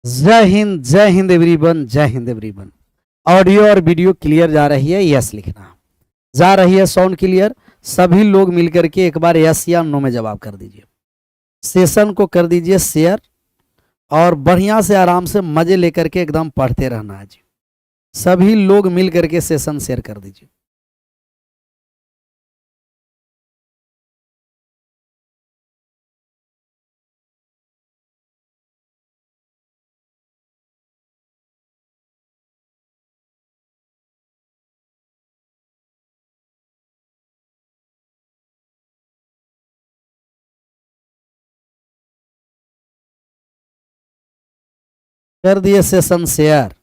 जय हिंद एवरीवन, जय Hind everyone. Audio और वीडियो क्लियर जा रही है? यस लिखना। जा रही है साउंड क्लियर? सभी लोग मिलकर के एक बार यस या नो में जवाब कर दीजिए। सेशन को कर दीजिए शेयर और बढ़िया से आराम से मजे लेकर के एकदम पढ़ते रहना है जी। सभी लोग मिल करके सेशन शेयर कर दीजिए। कर दिए सेशन शेयर।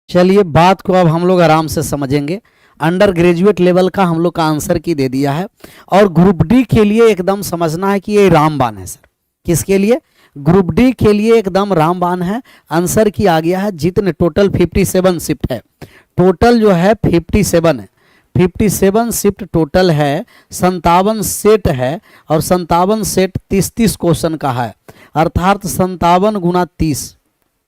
चलिए बात को अब हम लोग आराम से समझेंगे। अंडर ग्रेजुएट लेवल का हम लोग का आंसर की दे दिया है और ग्रुप डी के लिए एकदम समझना है कि ये रामबाण है सर। किसके लिए? ग्रुप डी के लिए एकदम रामबाण है। आंसर की आ गया है जितने टोटल 57 शिफ्ट है। टोटल जो है 57 है। 57 शिफ्ट टोटल है। 57 सेट है और 57 सेट 30-30 क्वेश्चन का है। अर्थात 57 गुना 30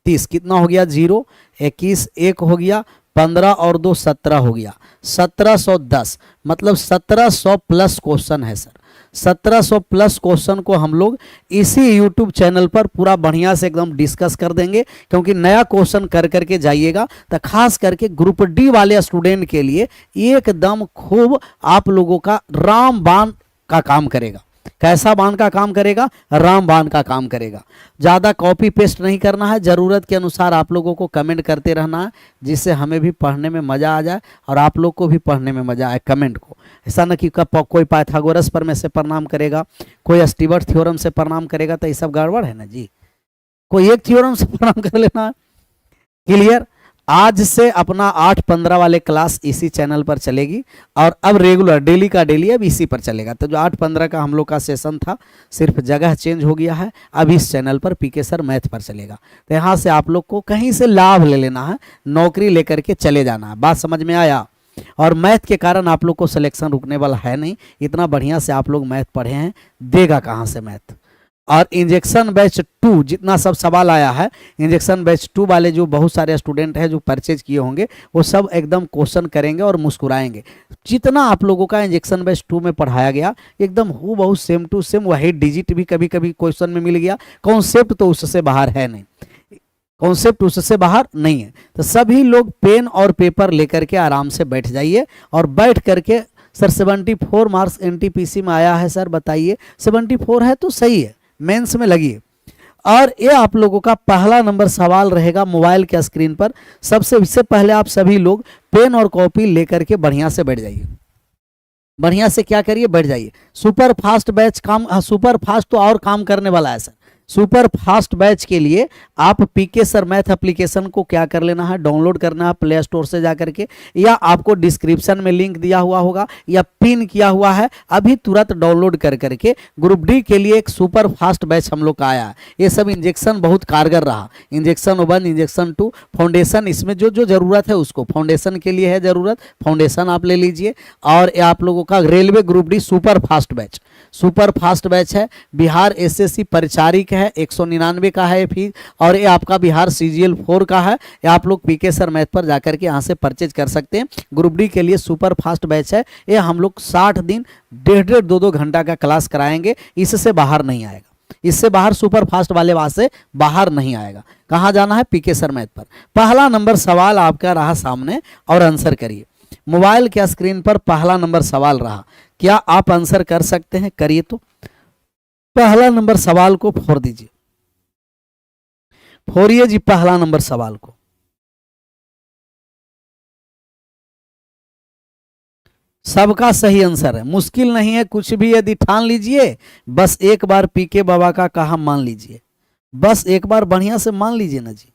30 कितना हो गया? 0 21 1 हो गया, 15 और 2 17 हो गया, 1710 मतलब 1700 प्लस क्वेश्चन है सर। 1700 प्लस क्वेश्चन को हम लोग इसी यूट्यूब चैनल पर पूरा बढ़िया से एकदम डिस्कस कर देंगे, क्योंकि नया क्वेश्चन कर करके जाइएगा तो खास करके ग्रुप डी वाले स्टूडेंट के लिए एकदम खूब आप लोगों का रामबाण का काम करेगा। कैसा बाण का काम करेगा? रामबाण का काम करेगा। ज़्यादा कॉपी पेस्ट नहीं करना है, ज़रूरत के अनुसार आप लोगों को कमेंट करते रहना है, जिससे हमें भी पढ़ने में मज़ा आ जाए और आप लोग को भी पढ़ने में मज़ा आए कमेंट को। ऐसा ना कि कोई पाइथागोरस पर में से प्रणाम करेगा, कोई स्टीवर्ट थ्योरम से प्रणाम करेगा, तो ये सब गड़बड़ है ना जी। कोई एक थ्योरम से प्रणाम कर लेना है। क्लियर? आज से अपना 8-15 वाले क्लास इसी चैनल पर चलेगी और अब रेगुलर डेली का डेली अब इसी पर चलेगा। तो जो 8-15 का हम लोग का सेशन था, सिर्फ जगह चेंज हो गया है, अब इस चैनल पर पीके सर मैथ पर चलेगा। तो यहाँ से आप लोग को कहीं से लाभ ले लेना है, नौकरी लेकर के चले जाना है। बात समझ में आया? और मैथ के कारण आप लोग को सिलेक्शन रुकने वाला है नहीं। इतना बढ़िया से आप लोग मैथ पढ़े हैं, देगा कहाँ से मैथ। और इंजेक्शन बैच 2 जितना सब सवाल आया है, इंजेक्शन बैच 2 वाले जो बहुत सारे स्टूडेंट हैं जो परचेज किए होंगे, वो सब एकदम क्वेश्चन करेंगे और मुस्कुराएंगे। जितना आप लोगों का इंजेक्शन बैच 2 में पढ़ाया गया एकदम हूबहू सेम टू सेम, वही डिजिट भी कभी कभी क्वेश्चन में मिल गया। कॉन्सेप्ट तो उससे बाहर है नहीं, कॉन्सेप्ट उससे बाहर नहीं है। तो सभी लोग पेन और पेपर लेकर के आराम से बैठ जाइए और बैठ करके सर 74 मार्क्स एनटीपीसी में आया है सर, बताइए 74 है तो सही है, मेंस में लगिए। और ये आप लोगों का पहला नंबर सवाल रहेगा मोबाइल के स्क्रीन पर। इससे पहले आप सभी लोग पेन और कॉपी लेकर के बढ़िया से बैठ जाइए। बढ़िया से क्या करिए? बैठ जाइए। सुपर फास्ट बैच काम, सुपर फास्ट तो और काम करने वाला है सर। सुपर फास्ट बैच के लिए आप पीके सर मैथ एप्लीकेशन को क्या कर लेना है? डाउनलोड करना है प्ले स्टोर से जा करके, या आपको डिस्क्रिप्शन में लिंक दिया हुआ होगा या पिन किया हुआ है, अभी तुरंत डाउनलोड कर करके ग्रुप डी के लिए एक सुपर फास्ट बैच हम लोग का आया है। ये सब इंजेक्शन बहुत कारगर रहा। इंजेक्शन 1, इंजेक्शन 2, फाउंडेशन, इसमें जो जो जरूरत है उसको फाउंडेशन के लिए है जरूरत, फाउंडेशन आप ले लीजिए। और आप लोगों का railway group D super fast batch, super fast batch है। बिहार एसएससी परिचारिक है, 199 का है फीस, और ये आपका बिहार सीजीएल 4 का है। ये आप लोग पीके सर मैथ पर जाकर के यहाँ से परचेज कर सकते हैं। ग्रुप डी के लिए सुपर फास्ट बैच है। ये हम लोग 60 दिन 1.5 2 घंटा का क्लास कराएंगे, इससे बाहर नहीं आएगा। इससे बाहर सुपर फास्ट वाले वहां से बाहर नहीं आएगा। कहाँ जाना है? पीके सर मैथ पर। पहला नंबर सवाल आपका रहा सामने और आंसर करिए। मोबाइल के स्क्रीन पर पहला नंबर सवाल रहा, क्या आप आंसर कर सकते हैं? करिए तो। पहला नंबर सवाल को फोड़ दीजिए, फोड़िए जी पहला नंबर सवाल को। सबका सही आंसर है, मुश्किल नहीं है कुछ भी, यदि ठान लीजिए बस एक बार पीके बाबा का कहा मान लीजिए, बस एक बार बढ़िया से मान लीजिए ना जी।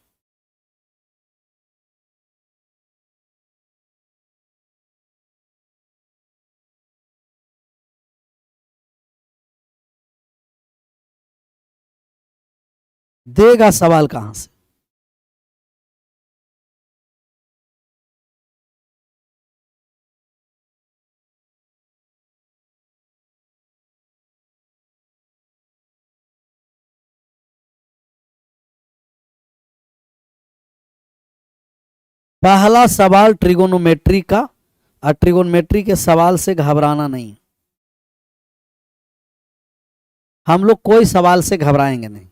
देगा सवाल कहां से? पहला सवाल ट्रिगोनोमेट्री का, और ट्रिगोनोमेट्री के सवाल से घबराना नहीं, हम लोग कोई सवाल से घबराएंगे नहीं।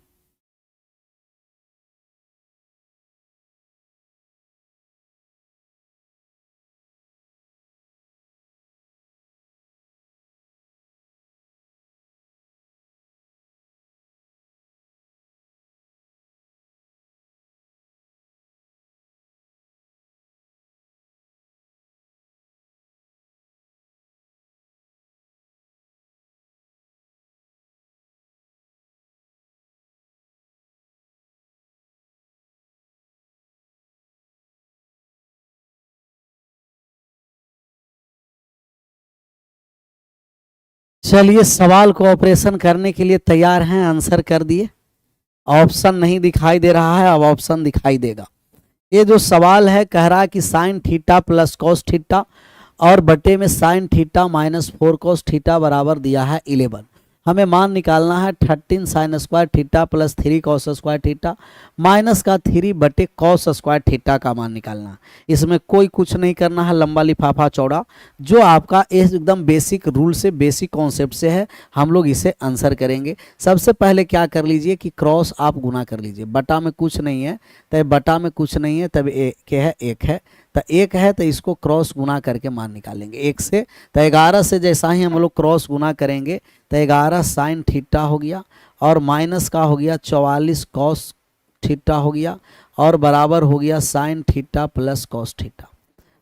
चलिए सवाल को ऑपरेशन करने के लिए तैयार हैं, आंसर कर दिए। ऑप्शन नहीं दिखाई दे रहा है, अब ऑप्शन दिखाई देगा। ये जो सवाल है कह रहा है कि sine theta plus cos theta और बटे में sine theta minus 4 cos theta बराबर दिया है 11। हमें मान निकालना है 13 sine square theta plus 3 cos square theta minus का 3 बटे कॉस स्क्वायर थीटा का मान निकालना है। इसमें कोई कुछ नहीं करना है, लंबा लिफाफा चौड़ा, जो आपका एकदम बेसिक रूल से बेसिक कॉन्सेप्ट से है हम लोग इसे आंसर करेंगे। सबसे पहले क्या कर लीजिए कि क्रॉस आप गुना कर लीजिए, बटा में कुछ नहीं है तब बटा में कुछ नहीं है तब एक है तो एक है तो इसको क्रॉस गुना करके मान निकालेंगे एक से। तो 11 से जैसा ही हम लोग क्रॉस गुना करेंगे तो 11 साइन थीटा हो गया और माइनस का हो गया 44 कॉस थीटा हो गया और बराबर हो गया sine theta plus cos theta.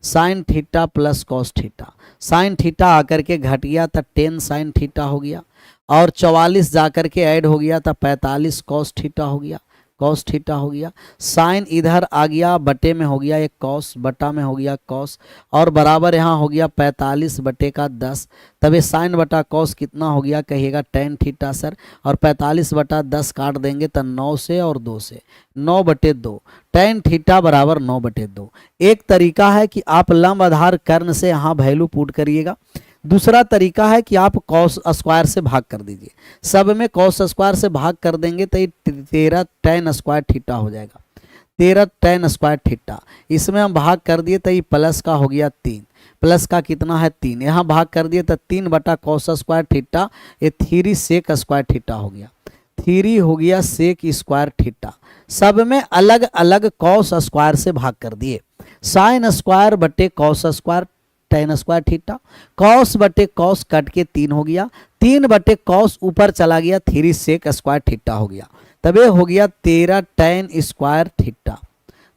Sine theta plus cos theta, sine theta आकर के घट गया तो 10 साइन थीटा हो गया और 44 जाकर के ऐड हो गया तो 45 कॉस थीटा हो गया, कॉस थीटा हो गया। साइन इधर आ गया बटे में हो गया एक कॉस, बटा में हो गया कॉस और बराबर यहाँ हो गया 45 बटे का 10। तब ये साइन बटा कॉस कितना हो गया कहिएगा टेन थीटा सर, और 45 बटा 10 काट देंगे तो 9 से और 2 से 9 बटे 2, टेन थीटा बराबर 9 बटे 2। एक तरीका है कि आप लंब आधार कर्ण से यहाँ वैल्यू पुट करिएगा, दूसरा तरीका है कि आप कॉस स्क्वायर से भाग कर दीजिए। सब में कॉस स्क्वायर से भाग कर देंगे तो ये 13 टेन स्क्वायर थीटा हो जाएगा, 13 टेन स्क्वायर थीटा। इसमें हम भाग कर दिए तो ये प्लस का हो गया 3, प्लस का कितना है 3, यहाँ भाग कर दिए तो 3 बटा कॉस स्क्वायर थीटा, ये 3 सेक स्क्वायर थीटा हो गया, 3 हो गया सेक स्क्वायर थीटा। सब में अलग अलग कॉस स्क्वायर से भाग कर दिए। साइन स्क्वायर बटे cos square ten square theta, cos बटे कॉस कट के 3 हो गया, 3 बटे कॉस ऊपर चला गया 3 सेक स्क्वायर थीटा हो गया, तब ये हो गया 13 ten square theta,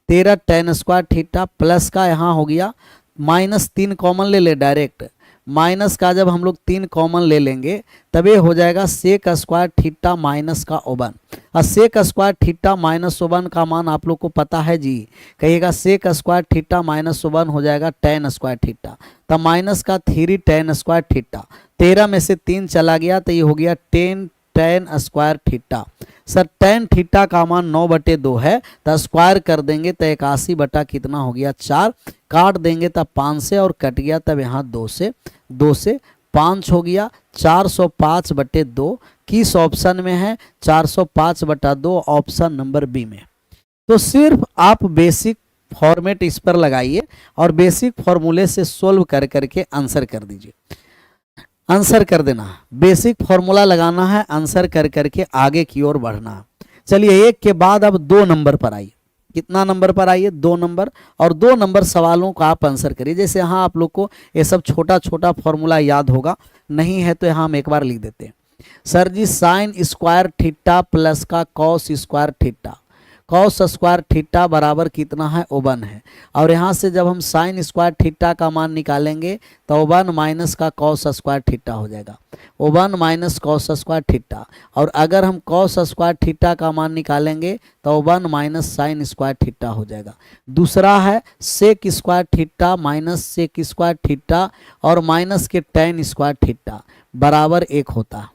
13 ten square theta. Plus का यहाँ हो गया माइनस 3 कॉमन ले ले डायरेक्ट, माइनस का जब हम लोग 3 कॉमन ले लेंगे तब ये हो जाएगा सेक स्क्वायर थीटा माइनस का 1। और सेक स्क्वायर थीटा माइनस 1 का मान आप लोग को पता है जी, कहिएगा सेक स्क्वायर थीटा माइनस 1 हो जाएगा टेन स्क्वायर थीटा, तब माइनस का 3 टेन स्क्वायर थीटा, 13 में से 3 चला गया तो ये हो गया 10 ten square theta. Sir tan theta का मान 9 बटे 2 है तो स्क्वायर कर देंगे तो 81 बटा कितना हो गया 4, काट देंगे तब 5 से और कट गया तब यहाँ 2 से 5 हो गया, 405 बटे 2 किस ऑप्शन में है 405 बटा 2 ऑप्शन नंबर बी में। तो सिर्फ आप बेसिक फॉर्मेट इस पर लगाइए और बेसिक फॉर्मूले से सोल्व कर करके आंसर कर दीजिए, आंसर कर देना है, बेसिक फॉर्मूला लगाना है, आंसर कर करके आगे की ओर बढ़ना है। चलिए एक के बाद अब 2 नंबर पर आइए, कितना नंबर पर आइए 2 नंबर, और 2 नंबर सवालों का आप आंसर करिए। जैसे यहाँ आप लोग को ये सब छोटा छोटा फॉर्मूला याद होगा, नहीं है तो यहाँ हम एक बार लिख देते हैं। सर जी साइन स्क्वायर थीटा प्लस का cos square theta, cos square theta बराबर कितना है 1 है। और यहाँ से जब हम साइन स्क्वायर थीटा का मान निकालेंगे तो 1 माइनस का कॉस स्क्वायर थीटा हो जाएगा, 1 माइनस कॉस स्क्वायर थीटा। और अगर हम कॉस स्क्वायर थीटा का मान निकालेंगे तो 1 माइनस साइन स्क्वायर थीटा हो जाएगा। दूसरा है sec square theta minus sec square theta और माइनस के टेन स्क्वायर थीटा बराबर 1 होता है।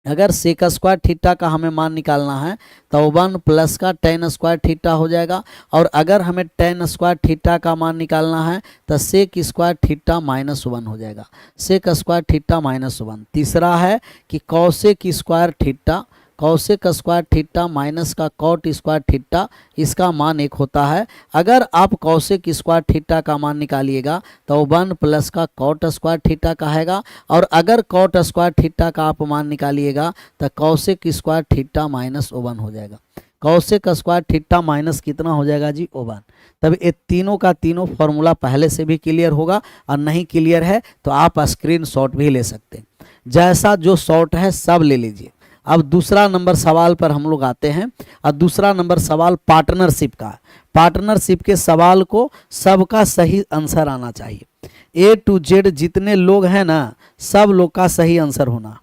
अगर सेक स्क्वायर थीटा का हमें मान निकालना है तो 1 प्लस का टेन स्क्वायर थीटा हो जाएगा। और अगर हमें टेन स्क्वायर थीटा का मान निकालना है तो सेक स्क्वायर थीटा -1 हो जाएगा, सेक स्क्वायर थीटा -1। तीसरा है कि cosec square theta, cosec square theta minus का कॉट स्क्वायर थीटा, इसका मान 1 होता है। अगर आप कॉसेक स्क्वायर थीटा का मान निकालिएगा तो 1 प्लस का कॉट स्क्वायर थीटा कहेगा। और अगर कॉट स्क्वायर थीटा का आप मान निकालिएगा तो कॉसेक स्क्वायर थीटा -1 हो जाएगा। कॉसेक स्क्वायर थीटा माइनस कितना हो जाएगा जी 1। तब ये तीनों का तीनों फॉर्मूला पहले से भी क्लियर होगा, और नहीं क्लियर है तो आप स्क्रीनशॉट भी ले सकते हैं। जैसा जो शॉर्ट है सब ले लीजिए। अब दूसरा नंबर सवाल पर हम लोग आते हैं, और दूसरा नंबर सवाल पार्टनरशिप का है। पार्टनरशिप के सवाल को सबका सही आंसर आना चाहिए। A to Z जितने लोग हैं ना, सब लोग का सही आंसर होना,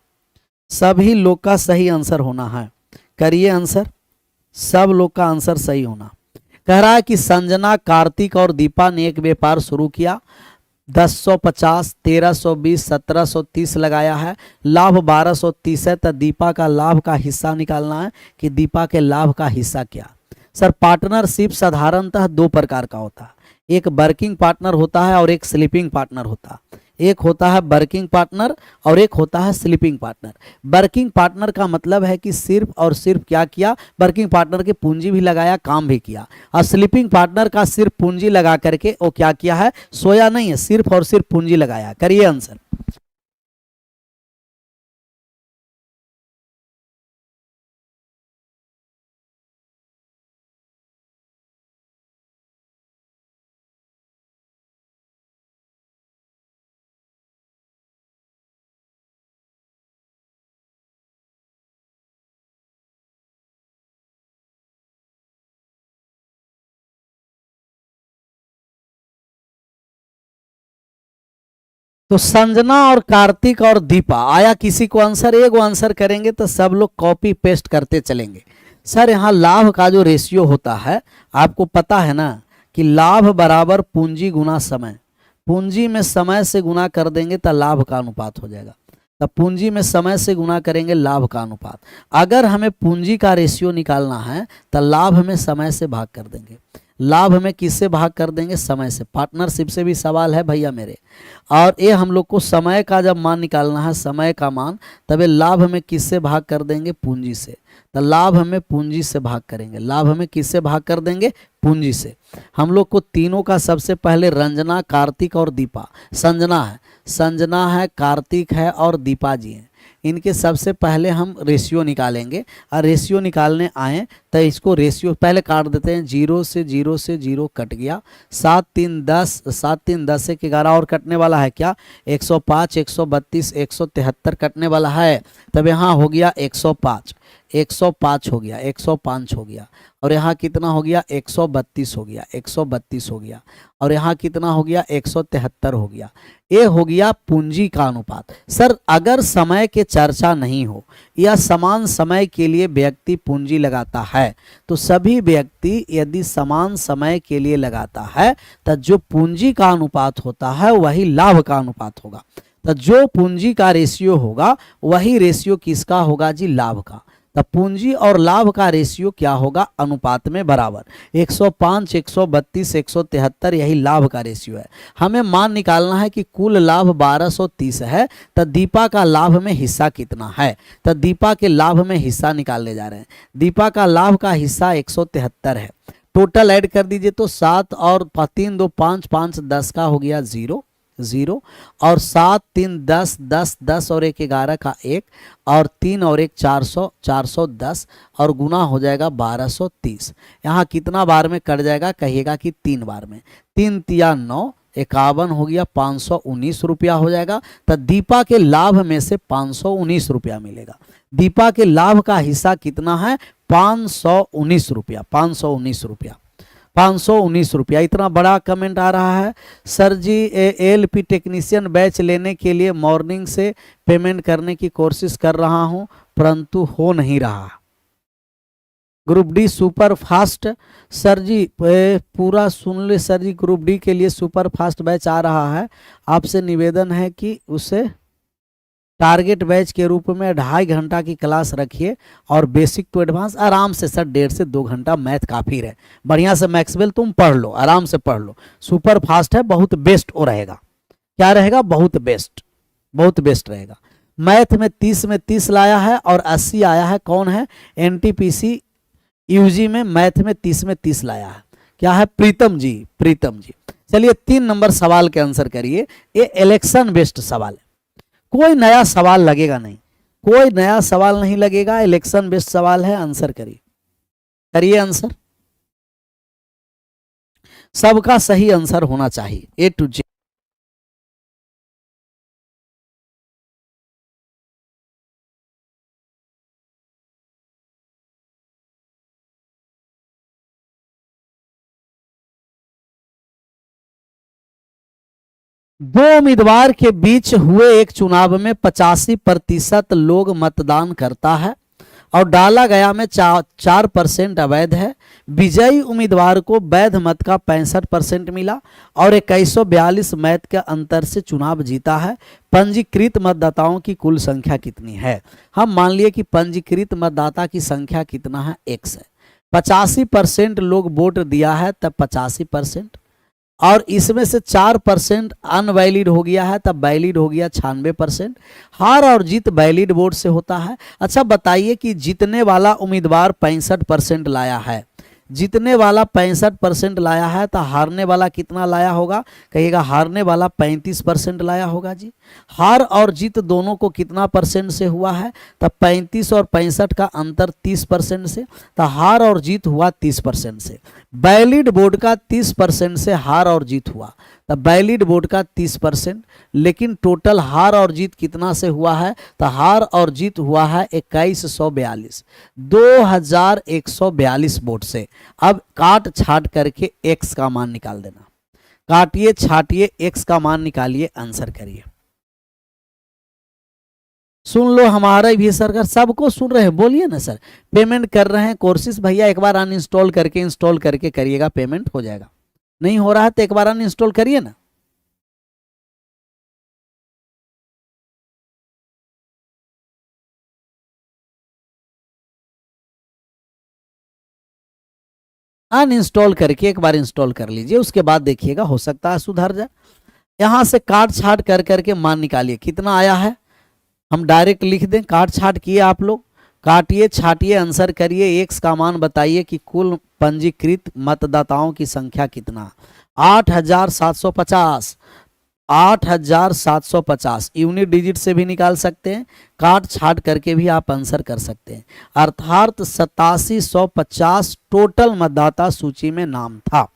सभी लोग का सही आंसर होना है। करिए आंसर, सब लोग का आंसर सही होना। कह रहा है कि संजना, कार्तिक और दीपा ने एक व्यापार शुरू किया, 1050, 1320, 1730 लगाया है, लाभ 1230 है। तो दीपा का लाभ का हिस्सा निकालना है कि दीपा के लाभ का हिस्सा क्या। सर पार्टनरशिप साधारणतः 2 प्रकार का होता है, एक वर्किंग पार्टनर होता है और एक स्लीपिंग पार्टनर होता है। एक होता है वर्किंग पार्टनर और एक होता है स्लीपिंग पार्टनर। वर्किंग पार्टनर का मतलब है कि सिर्फ और सिर्फ क्या किया, वर्किंग पार्टनर के पूंजी भी लगाया, काम भी किया। और स्लीपिंग पार्टनर का सिर्फ पूंजी लगा करके वो क्या किया है, सोया नहीं है, सिर्फ और सिर्फ पूंजी लगाया। करिए आंसर। तो संजना और कार्तिक और दीपा आया, किसी को आंसर, एक आंसर करेंगे तो सब लोग कॉपी पेस्ट करते चलेंगे। सर यहाँ लाभ का जो रेशियो होता है आपको पता है ना, कि लाभ बराबर पूंजी गुना समय। पूंजी में समय से गुना कर देंगे तो लाभ का अनुपात हो जाएगा। तब पूंजी में समय से गुना करेंगे लाभ का अनुपात। अगर हमें पूंजी का रेशियो निकालना है तो लाभ में समय से भाग कर देंगे। लाभ में किससे भाग कर देंगे, समय से। पार्टनरशिप से भी सवाल है भैया मेरे। और ये हम लोग को समय का जब मान निकालना है, समय का मान, तब ये लाभ में किससे भाग कर देंगे, पूंजी से। तो लाभ में पूंजी से भाग करेंगे, लाभ में किससे भाग कर देंगे, पूंजी से। हम लोग को तीनों का सबसे पहले रंजना, कार्तिक और दीपा, संजना है, संजना है, कार्तिक है और दीपा जी हैं, इनके सबसे पहले हम रेशियो निकालेंगे। और रेशियो निकालने आए तो इसको रेशियो पहले काट देते हैं। 0 से 0 से 0 कट गया, 7 3 10, 7 3 10 से 11 और कटने वाला है क्या, 105, 132, 173 कटने वाला है। तब यहाँ हो गया 105, 105 हो गया, 105 हो गया। और यहाँ कितना हो गया, 132 हो गया, 132 हो गया। और यहाँ कितना हो गया, 173 हो गया। ये हो गया पूंजी का अनुपात। सर अगर समय के चर्चा नहीं हो या समान समय के लिए व्यक्ति पूंजी लगाता है, तो सभी व्यक्ति यदि समान समय के लिए लगाता है तो जो पूंजी का अनुपात होता है वही लाभ का अनुपात होगा। तो जो पूंजी का रेशियो होगा वही रेशियो किसका होगा जी, लाभ का। तो पूंजी और लाभ का रेशियो क्या होगा, अनुपात में बराबर। 105, 132, 173 यही लाभ का रेशियो है। हमें मान निकालना है कि कुल लाभ 1230 है, तो दीपा का लाभ में हिस्सा कितना है। तो दीपा के लाभ में हिस्सा निकालने जा रहे हैं। दीपा का लाभ का हिस्सा 173 है। टोटल ऐड कर दीजिए तो 7 और 3 2 5 5 10 का हो गया 0 0, और 7 3 10 10 10 और 1 11 का 1, और 3 और 1 400 410, और गुना हो जाएगा 1230। यहाँ कितना बार में कट जाएगा, कहिएगा कि 3 बार में। 3 तिया 9, 51 हो गया, 519 रुपया हो जाएगा। तो दीपा के लाभ में से 519 रुपया मिलेगा। दीपा के लाभ का हिस्सा कितना है, 519 रुपया, 519 रुपया, 519 रुपया। इतना बड़ा कमेंट आ रहा है। सर जी एएलपी टेक्नीशियन बैच लेने के लिए मॉर्निंग से पेमेंट करने की कोशिश कर रहा हूं परंतु हो नहीं रहा। Group D super fast, sir जी पूरा सुन ले सर जी, ग्रुप डी के लिए सुपर फास्ट बैच आ रहा है, आपसे निवेदन है कि उसे टारगेट बैच के रूप में 2.5 घंटा की क्लास रखिए और बेसिक टू एडवांस आराम से सर 1.5 से 2 घंटा मैथ काफ़ी रहे। बढ़िया से मैक्सवेल तुम पढ़ लो, आराम से पढ़ लो। सुपर फास्ट है, बहुत बेस्ट वो रहेगा। क्या रहेगा? बहुत बेस्ट, बहुत बेस्ट रहेगा। मैथ में 30 लाया है और 80 आया है। कौन है? एनटीपीसी यूजी में मैथ में 30 लाया है। क्या है? प्रीतम जी, प्रीतम जी। चलिए 3 नंबर सवाल के आंसर करिए। ये इलेक्शन बेस्ड सवाल है, कोई नया सवाल लगेगा नहीं, कोई नया सवाल नहीं लगेगा, इलेक्शन बेस्ड सवाल है। आंसर करिए, करिए आंसर। सबका सही आंसर होना चाहिए, ए टू जेड। दो उम्मीदवार के बीच हुए एक चुनाव में 85% लोग मतदान करता है और डाला गया में 4% अवैध है। विजयी उम्मीदवार को वैध मत का 65% मिला और 2142 मत के अंतर से चुनाव जीता है। पंजीकृत मतदाताओं की कुल संख्या कितनी है? हम मान लिए कि पंजीकृत मतदाता की संख्या कितना है? x है। 85% लोग वोट दिया है तब 85%, और इसमें से 4% अनवैलिड हो गया है तब वैलिड हो गया 96%। हार और जीत वैलिड वोट से होता है। अच्छा बताइए कि जीतने वाला उम्मीदवार 65% लाया है, जीतने वाला 65% लाया है तो हारने वाला कितना लाया होगा? कहिएगा हारने वाला 35% लाया होगा जी। हार और जीत दोनों को कितना परसेंट से हुआ है? तब 35 और 65 का अंतर 30% से, तो हार और जीत हुआ 30% से। वैलिड वोट का 30% से हार और जीत हुआ, तब वैलिड वोट का 30%। लेकिन टोटल हार और जीत कितना से हुआ है? तो हार और जीत हुआ है 2142 वोट से। अब काट छाट करके x का मान निकाल देना, काटिए छाटिए x का मान निकालिए, आंसर करिए। सुन लो हमारा भी सर, सबको सुन रहे हैं, बोलिए ना सर। पेमेंट कर रहे हैं कोर्सेज भैया, एक बार अनइंस्टॉल करके इंस्टॉल करके करिएगा, पेमेंट हो जाएगा। नहीं हो रहा है तो एक बार अनइंस्टॉल करिए ना। अनइंस्टॉल करके एक बार इंस्टॉल कर लीजिए, उसके बाद देखिएगा हो सकता है सुधर जाए। यहां से काट छाट कर करके मान निकालिए कितना आया है। हम डायरेक्ट लिख दें, काट छाट किए आप लोग, काटिए छाटिए आंसर करिए। x का मान बताइए कि कुल पंजीकृत मतदाताओं की संख्या कितना? 8750, 8750 यूनिट डिजिट से भी निकाल सकते हैं, काट छाट करके भी आप आंसर कर सकते हैं। अर्थात 8750 टोटल मतदाता सूची में नाम था।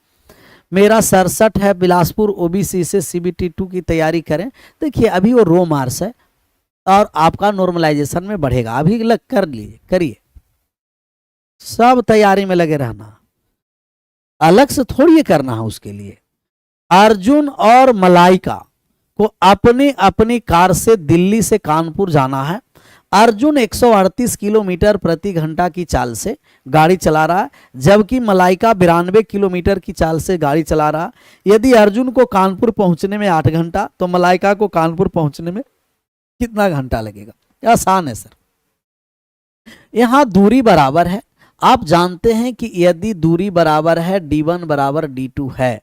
मेरा 67 है, बिलासपुर ओबीसी से CBT 2 की तैयारी करें। देखिए अभी वो रो मार्क्स है और आपका नॉर्मलाइजेशन में बढ़ेगा, अभी लग कर लीजिए, करिए, सब तैयारी में लगे रहना, अलग से थोड़ी करना है उसके लिए। अर्जुन और मलाइका को अपनी अपनी कार से दिल्ली से कानपुर जाना है। अर्जुन 138 किलोमीटर प्रति घंटा की चाल से गाड़ी चला रहा है, जबकि मलाइका 92 किलोमीटर की चाल से गाड़ी चला रहा है। यदि अर्जुन को कानपुर पहुंचने में 8 घंटा तो मलाइका को कानपुर पहुंचने में कितना घंटा लगेगा? आसान है सर। यहां दूरी बराबर है, आप जानते हैं कि यदि दूरी बराबर है d1 बराबर d2 है,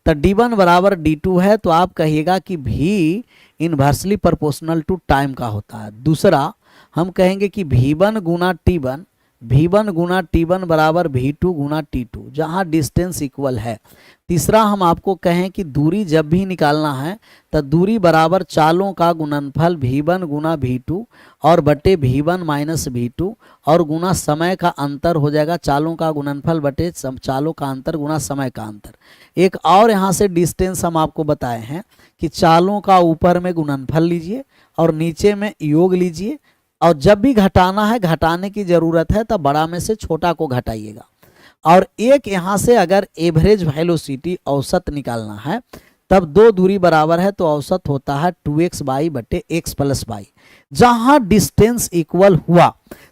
तो d1 बराबर d2 है तो आप कहिएगा कि v inversely proportional to time का होता है। दूसरा हम कहेंगे कि v1 गुना t1, v1 गुना t1 बराबर v2 गुना t2, जहां डिस्टेंस इक्वल है। तीसरा हम आपको कहें कि दूरी जब भी निकालना है तो दूरी बराबर चालों का गुणनफल v1 गुना v2 और बटे v1 माइनस v2 और गुना समय का अंतर हो जाएगा, चालों का गुणनफल बटे चालों का अंतर गुना समय का अंतर। एक और यहाँ से डिस्टेंस हम आपको बताए हैं कि चालों का ऊपर में गुणनफल लीजिए और नीचे में योग लीजिए, और जब भी घटाना है, घटाने की जरूरत है, तब बड़ा में से छोटा को घटाइएगा। और एक यहाँ से अगर एवरेज वेलोसिटी औसत निकालना है, तब दो दूरी बराबर है तो औसत होता है 2x बाई बटे x प्लस बाई। जहां डिस्टेंस इक्वल हुआ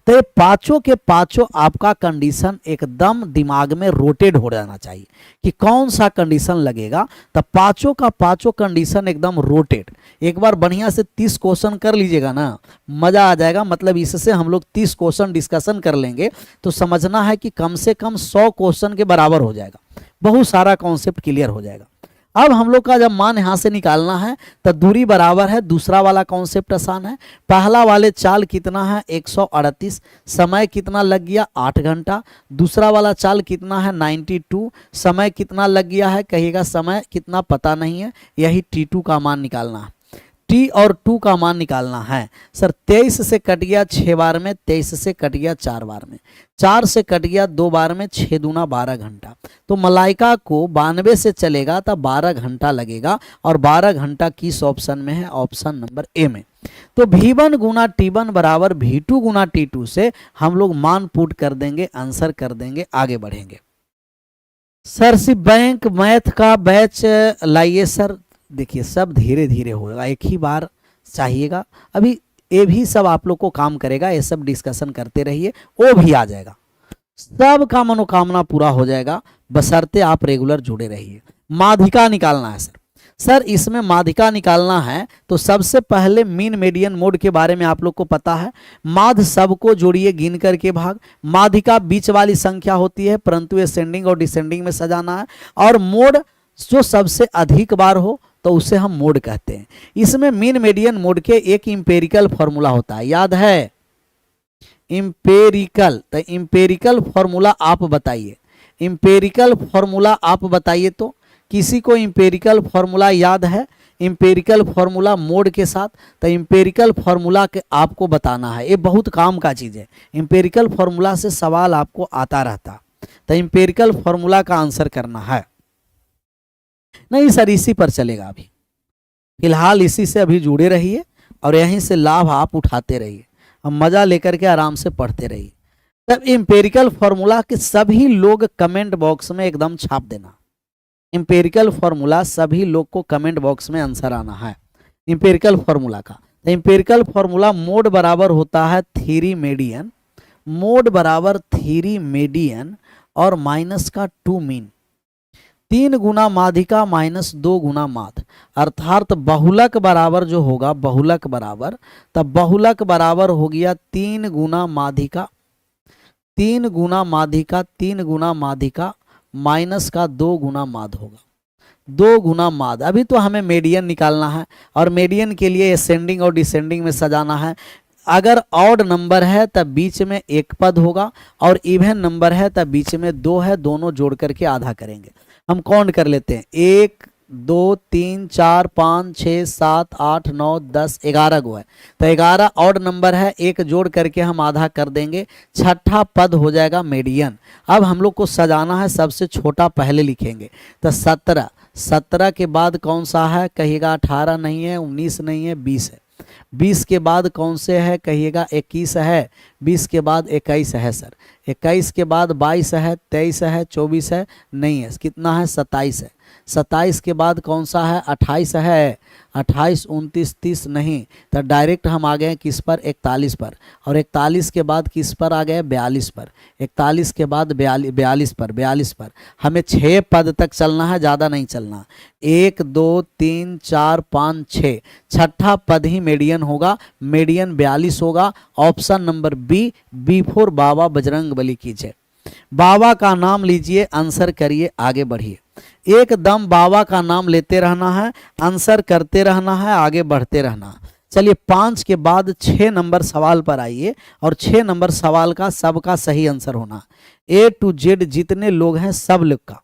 तो ये पांचों के पांचों आपका कंडीशन एकदम दिमाग में रोटेट हो जाना चाहिए कि कौन सा कंडीशन लगेगा। तो पांचों का पांचों कंडीशन एकदम रोटेट। एक बार बढ़िया से 30 क्वेश्चन कर लीजिएगा ना, मजा आ जाएगा। मतलब इससे हम लोग 30 क्वेश्चन डिस्कशन कर लेंगे तो समझना है कि कम से कम 100 क्वेश्चन के बराबर हो जाएगा, बहुत सारा कॉन्सेप्ट क्लियर हो जाएगा। अब हम लोग का जब मान यहां से निकालना है तो दूरी बराबर है, दूसरा वाला कॉन्सेप्ट आसान है। पहला वाले चाल कितना है 138, समय कितना लग गया 8 घंटा। दूसरा वाला चाल कितना है 92, समय कितना लग गया है, कहिएगा समय कितना पता नहीं है, यही T2 का मान निकालना है। T और 2 का मान निकालना है। सर 23 से कट गया 6 बार में, 23 से कट गया 4 बार में, 4 से कट गया 2 बार में, 6 दूना 12 घंटा। तो मलाइका को 92 से चलेगा तो 12 घंटा लगेगा और 12 घंटा किस ऑप्शन में है, ऑप्शन नंबर ए में। तो V1 गुना T1 बराबर V2 गुना T2 से हम लोग मान पुट कर देंगे, आंसर कर देंगे, आगे बढ़ेंगे। सर सिर्फ बैंक मैथ का बैच लाइए सर। देखिए सब धीरे धीरे होगा, एक ही बार चाहिएगा। अभी ये भी सब आप लोग को काम करेगा, ये सब डिस्कशन करते रहिए, वो भी आ जाएगा, सबका मनोकामना पूरा हो जाएगा, बशर्ते आप रेगुलर जुड़े रहिए। माध्यिका निकालना है सर। सर इसमें माध्यिका निकालना है तो सबसे पहले मीन मीडियन मोड के बारे में आप लोग को पता है। माध्य सबको जोड़िए गिन करके भाग। माध्यिका बीच वाली संख्या होती है, परंतु असेंडिंग और डिसेंडिंग में सजाना है। और मोड जो सबसे अधिक बार हो तो उसे हम मोड कहते हैं। इसमें मीन मीडियन मोड के एक इंपेरिकल फॉर्मूला होता है, याद है इंपेरिकल। तो इंपेरिकल फॉर्मूला आप बताइए, इंपेरिकल फॉर्मूला आप बताइए। तो किसी को इंपेरिकल फॉर्मूला याद है, इंपेरिकल फॉर्मूला मोड के साथ? तो इंपेरिकल फॉर्मूला के आपको बताना है, ये बहुत काम का चीज़ है। इंपेरिकल फॉर्मूला से सवाल आपको आता रहता, तो इंपेरिकल फॉर्मूला का आंसर करना है। नहीं सर इसी पर चलेगा, अभी फिलहाल इसी से अभी जुड़े रहिए और यहीं से लाभ आप उठाते रहिए, अब मजा लेकर के आराम से पढ़ते रहिए। तब इंपेरिकल फॉर्मूला के सभी लोग कमेंट बॉक्स में एकदम छाप देना। इंपेरिकल फॉर्मूला सभी लोग को कमेंट बॉक्स में आंसर आना है इंपेरिकल फॉर्मूला का। तो इंपेरिकल फॉर्मूला मोड बराबर होता है 3 मीडियन, मोड बराबर 3 मीडियन और माइनस का 2 मीन। 3 गुना माध्यिका माइनस 2 गुना माध्य, अर्थात बहुलक बराबर जो होगा, बहुलक बराबर, तब बहुलक बराबर हो गया 3 गुना माध्यिका, 3 गुना माध्यिका, 3 गुना माध्यिका माइनस का 2 गुना माध्य होगा, 2 गुना माध्य। अभी तो हमें मीडियन निकालना है और मीडियन के लिए असेंडिंग और डिसेंडिंग में सजाना है। अगर ऑड नंबर है तब बीच में एक पद होगा और इवन नंबर है तब बीच में 2 है, दोनों जोड़ करके आधा करेंगे। हम काउंट कर लेते हैं, 1 2 3 4 5 6 7 8 9 10 11 गो है, तो 11 ऑड नंबर है, एक जोड़ करके हम आधा कर देंगे, छठा पद हो जाएगा मीडियन। अब हम लोग को सजाना है, सबसे छोटा पहले लिखेंगे, तो 17, 17 के बाद कौन सा है, कहिएगा 18 नहीं है, 19 नहीं है, 20 है। 20 के बाद कौन से है, कहिएगा 21 है। 20 के बाद 21 है सर। 21 के बाद 22 है, 23 है, 24 है, नहीं है, कितना है 27 है। 27 के बाद कौन सा है, 28 है। 28 29 30 नहीं, तो डायरेक्ट हम आ गए किस पर, 41 पर। और 41 के बाद किस पर आ गए, 42 पर। 41 के बाद 42 पर, 42 पर। हमें 6 पद तक चलना है, ज़्यादा नहीं चलना। 1 2 3 4 5 6, छठा पद ही मीडियन होगा, मीडियन 42 होगा। ऑप्शन नंबर बी, B4 बाबा बजरंग बली की जय। बाबा का नाम लीजिए, आंसर करिए, आगे बढ़िए। एकदम बाबा का नाम लेते रहना है, आंसर करते रहना है, आगे बढ़ते रहना। चलिए 5 के बाद 6 नंबर सवाल पर आइए और 6 नंबर सवाल का सबका सही आंसर होना। A to Z जितने लोग हैं सब लोग का।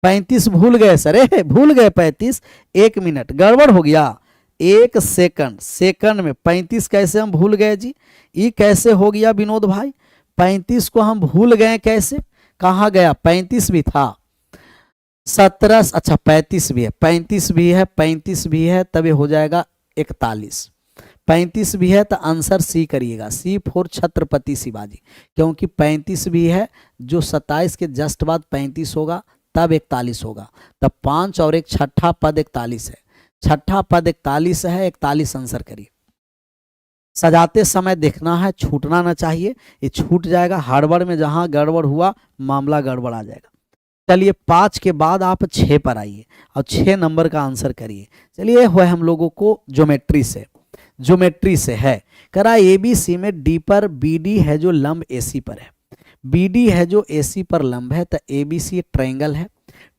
35 भूल गए सर, भूल गए 35, 1 मिनट गड़बड़ हो गया, 1 सेकंड, सेकंड में 35 कैसे हम भूल गए जी, ये कैसे हो गया विनोद भाई, 35 को हम भूल गए कैसे, कहाँ गया, 35 भी था, 17, अच्छा 35 भी है, 35 भी है, 35 भी है, तब ये हो जाएगा 41। 35 भी है तो आंसर सी करिएगा, सी फॉर छत्रपति शिवाजी, क्योंकि 35 भी है, जो 27 के जस्ट बाद 35 होगा तब 41 होगा, तब 5 और एक छठा पद 41 है, छठा पद 41 है, 41 आंसर करिए। सजाते समय देखना है, छूटना ना चाहिए, ये छूट जाएगा, हड़बड़ में जहां गड़बड़ हुआ मामला गड़बड़ आ जाएगा। चलिए 5 के बाद आप 6 पर आइए और 6 नंबर का आंसर करिए। चलिए हुआ हम लोगों को ज्योमेट्री से, ज्योमेट्री से है करा एबीसी में डी पर बीडी है जो लंब एसी पर है, बीडी है जो एसी पर लंब है, तो एबीसी ट्रायंगल है,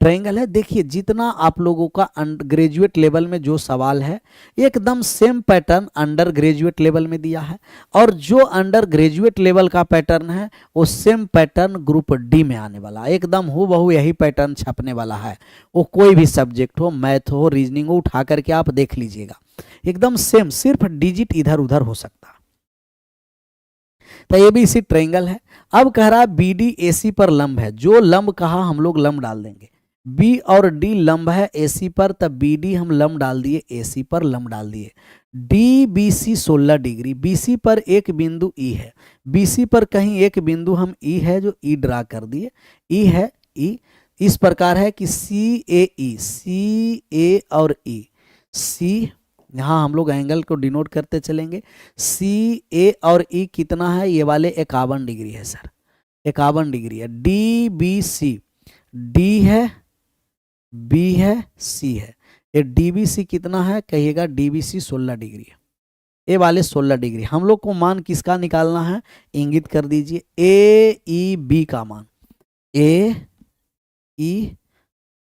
ट्रायंगल है। देखिए जितना आप लोगों का ग्रेजुएट लेवल में जो सवाल है एकदम same pattern under graduate level में दिया है, और जो अंडर ग्रेजुएट लेवल का पैटर्न है वो सेम पैटर्न ग्रुप डी में आने वाला है, एकदम हूबहू यही पैटर्न छपने वाला है। वो कोई भी सब्जेक्ट हो, मैथ हो, रीजनिंग हो, उठा करके आप देख लीजिएगा, एकदम सेम, सिर्फ डिजिट इधर उधर हो सकता है। तो ये भी इसी ट्रायंगल है। अब कह रहा है बी डी ए सी पर लंब है, जो लंब कहा हम लोग लंब डाल देंगे, बी और डी लंब है ए सी पर, तब बी डी हम लंब डाल दिए, ए सी पर लंब डाल दिए। D B C 16 degree, B C पर एक बिंदु ई है, बी सी पर कहीं एक बिंदु हम ई है जो ई ड्रा कर दिए, ई है ई, इस प्रकार है कि सी ए ई, सी ए और ई, सी यहाँ हम लोग एंगल को डिनोट करते चलेंगे, सी ए और ई कितना है, ये वाले 51 डिग्री है सर, 51 डिग्री है। डी बी सी, डी है, बी है, सी है, ये डी बी सी कितना है कहिएगा, डी बी सी 16 डिग्री है, ये वाले 16 डिग्री। हम लोग को मान किसका निकालना है, इंगित कर दीजिए, ए ई बी का मान, ए ई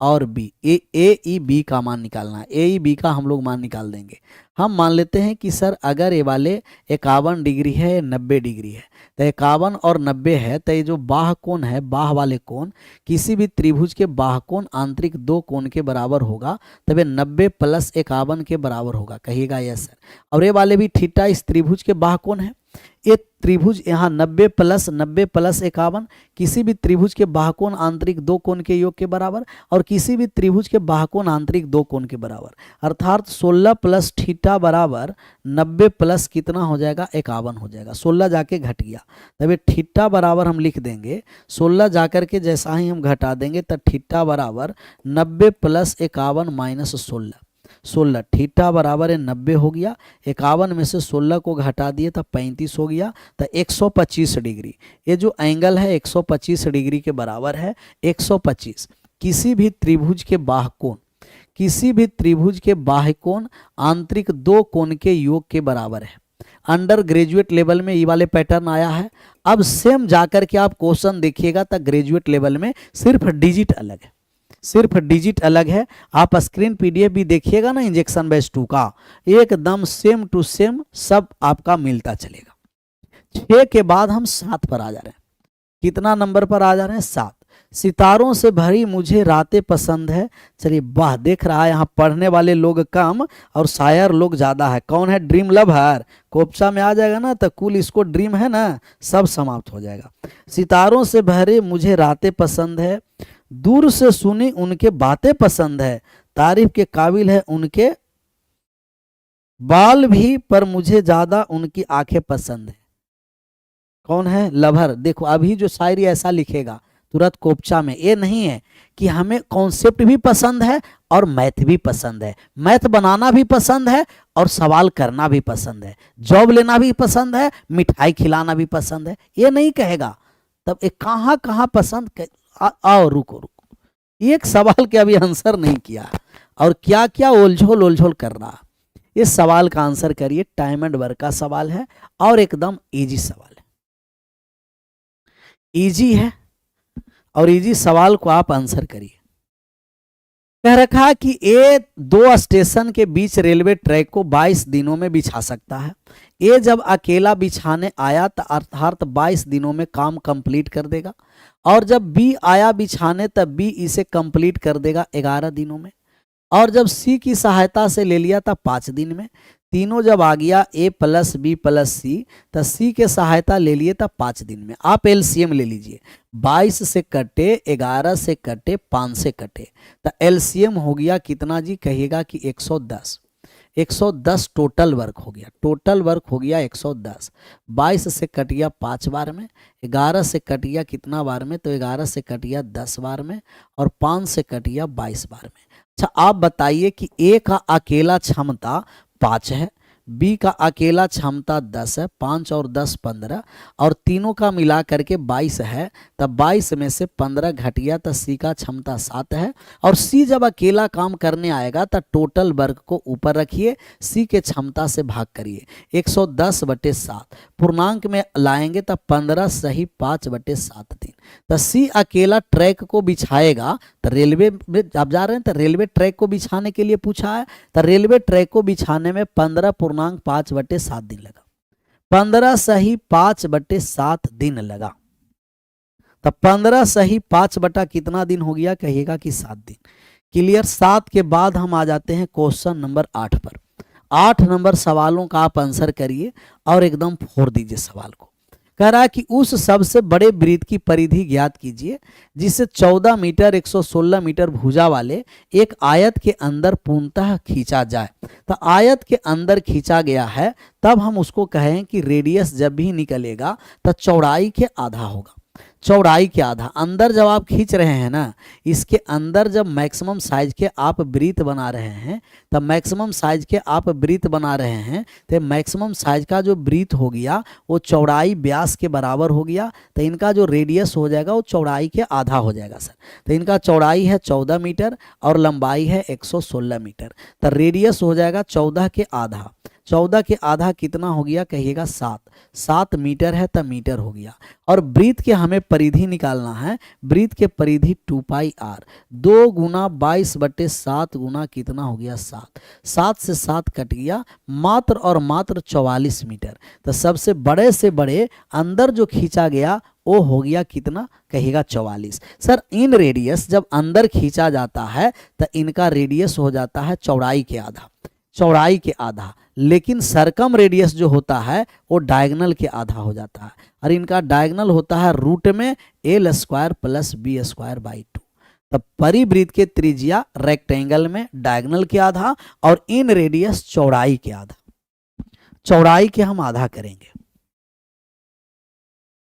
और बी, ए ई बी का मान निकालना है, ए ई बी का हम लोग मान निकाल देंगे। हम मान लेते हैं कि सर अगर ये वाले 51 डिग्री है, 90 डिग्री है, तो 51 और 90 है, तो ये जो बाह कोण है, बाह वाले कोण किसी भी त्रिभुज के बाह कोण आंतरिक दो कोण के बराबर होगा, तब ये 90 प्लस 51 के बराबर होगा, कहिएगा यस सर। और ये वाले भी थीटा इस त्रिभुज के बाह कोण है, ये त्रिभुज यहाँ 90 प्लस 51 किसी भी त्रिभुज के बाहकोण आंतरिक दो कोण के योग के बराबर, और किसी भी त्रिभुज के बाहकोण आंतरिक दो कोण के बराबर, अर्थात 16 प्लस थीटा बराबर 90 प्लस कितना हो जाएगा, 51 हो जाएगा, 16 जाके घट गया, तब ये थीटा बराबर हम लिख देंगे 16 जाकर के जैसा ही हम घटा देंगे तब थीटा बराबर 90 प्लस 51 माइनस 16 थीटा बराबर है 90 हो गया, 51 में से 16 को घटा दिए तब 35 हो गया, तो 125 डिग्री, ये जो एंगल है 125 डिग्री के बराबर है। 125 किसी भी त्रिभुज के बाहकोण, किसी भी त्रिभुज के बाह्यकोण आंतरिक दो कोण के योग के बराबर है। अंडर ग्रेजुएट लेवल में ये वाले पैटर्न आया है। अब सेम जाकर के आप क्वेश्चन देखिएगा तो ग्रेजुएट लेवल में सिर्फ डिजिट अलग है, सिर्फ डिजिट अलग है। आप स्क्रीन पीडीएफ भी देखिएगा ना इंजेक्शन बेस 2 का, एकदम सेम टू सेम सब आपका मिलता चलेगा। 6 के बाद हम 7 पर आ जा रहे हैं। कितना नंबर पर आ जा रहे हैं, 7। सितारों से भरी मुझे रातें पसंद है। चलिए वाह, देख रहा है यहाँ पढ़ने वाले लोग कम और शायर लोग ज्यादा है। कौन है ड्रीम लवर, कोपचा में आ जाएगा ना तो कुल इसको ड्रीम है ना, सब समाप्त हो जाएगा। सितारों से भरे मुझे रातें पसंद है, दूर से सुनी उनके बातें पसंद है, तारीफ के काबिल है उनके बाल भी, पर मुझे ज्यादा उनकी आंखें पसंद है। कौन है, लवर। देखो अभी जो शायरी ऐसा लिखेगा तुरंत कोपचा में, ये नहीं है कि हमें कॉन्सेप्ट भी पसंद है और मैथ भी पसंद है, मैथ बनाना भी पसंद है और सवाल करना भी पसंद है, जॉब लेना भी पसंद है, मिठाई खिलाना भी पसंद है, ये नहीं कहेगा। तब एक कहाँ कहाँ पसंद, आओ रुको रुको, एक सवाल के अभी आंसर नहीं किया और क्या क्या ओलझोल ओलझोल कर रहा। इस सवाल का आंसर करिए, टाइम एंड वर्क का सवाल है और एकदम इजी सवाल है, इजी है और इजी सवाल को आप आंसर करिए। कह रखा कि ये 2 स्टेशन के बीच रेलवे ट्रैक को 22 दिनों में बिछा सकता है। ये जब अकेला बिछाने आया तो अर्थात 22 दिनों में काम कंप्लीट कर देगा, और जब बी आया बिछाने तब बी इसे कंप्लीट कर देगा 11 दिनों में, और जब सी की सहायता से ले लिया था 5 दिन में। तीनों जब आ गया ए प्लस बी प्लस सी, तो सी के सहायता ले लिए था 5 दिन में। आप एलसीएम ले लीजिए, 22 से कटे, 11 से कटे, 5 से कटे, तो एलसीएम हो गया कितना जी, कहिएगा कि 110। 110 टोटल वर्क हो गया, टोटल वर्क हो गया 110। 22 से कट गया 5 बार में, 11 से कट गया कितना बार में, तो 11 से कट गया 10 बार में, और 5 से कट गया 22 बार में। अच्छा आप बताइए कि ए का अकेला क्षमता 5 है, बी का अकेला क्षमता 10 है, 5 और 10 15, और तीनों का मिला करके 22 है, तब 22 में से 15 घट गया तो सी का क्षमता 7 है। और सी जब अकेला काम करने आएगा तो टोटल वर्क को ऊपर रखिए, सी के क्षमता से भाग करिए, 110/7 पूर्णांक में लाएंगे तब 15 सही 5/7 दिन। तो सी अकेला ट्रैक को बिछाएगा, तो रेलवे में आप जा रहे हैं तो रेलवे ट्रैक को बिछाने के लिए पूछा है, तो रेलवे ट्रैक को बिछाने में 15.5/7 दिन लगा, 15 सही 5/7 दिन लगा। तो 15 सही 5 बटा कितना दिन हो गया, कहिएगा कि 7 दिन। क्लियर। 7 के बाद हम आ जाते हैं क्वेश्चन नंबर 8 पर। 8 नंबर सवालों का आप आंसर करिए और एकदम फोड़ दीजिए सवाल को। कह रहा है कि उस सबसे बड़े वृत्त की परिधि ज्ञात कीजिए जिसे 14 मीटर 116 मीटर भुजा वाले एक आयत के अंदर पूर्णतः खींचा जाए। तो आयत के अंदर खींचा गया है, तब हम उसको कहें कि रेडियस जब भी निकलेगा तो चौड़ाई के आधा होगा, चौड़ाई के आधा। अंदर जब आप खींच रहे हैं ना, इसके अंदर जब मैक्सिमम साइज के आप वृत्त बना रहे हैं, तब मैक्सिमम साइज के आप वृत्त बना रहे हैं, तो मैक्सिमम साइज का जो वृत्त हो गया वो चौड़ाई व्यास के बराबर हो गया, तो इनका जो रेडियस हो जाएगा वो चौड़ाई के आधा हो जाएगा सर। तो इनका चौड़ाई है 14 मीटर और लंबाई है 116 मीटर, तो रेडियस हो जाएगा 14 के आधा। 14 के आधा कितना हो गया, कहिएगा 7। 7 मीटर है तो मीटर हो गया। और वृत्त के हमें परिधि निकालना है, वृत्त के परिधि 2πr, 2 गुना 22/7 गुना कितना हो गया 7। 7 से 7 कट गया, मात्र और मात्र 44 मीटर। तो सबसे बड़े से बड़े अंदर जो खींचा गया वो हो गया कितना, कहिएगा 44। सर इन रेडियस जब अंदर खींचा जाता है तो इनका रेडियस हो जाता है चौड़ाई के आधा, चौड़ाई के आधा। लेकिन सरकम रेडियस जो होता है वो डायगोनल के आधा हो जाता है, और इनका डायगोनल होता है रूट में a² + b²/2। तब परिवृत्त के त्रिज्या रेक्टेंगल में डायगोनल के आधा और इन रेडियस चौड़ाई के आधा, चौड़ाई के हम आधा करेंगे।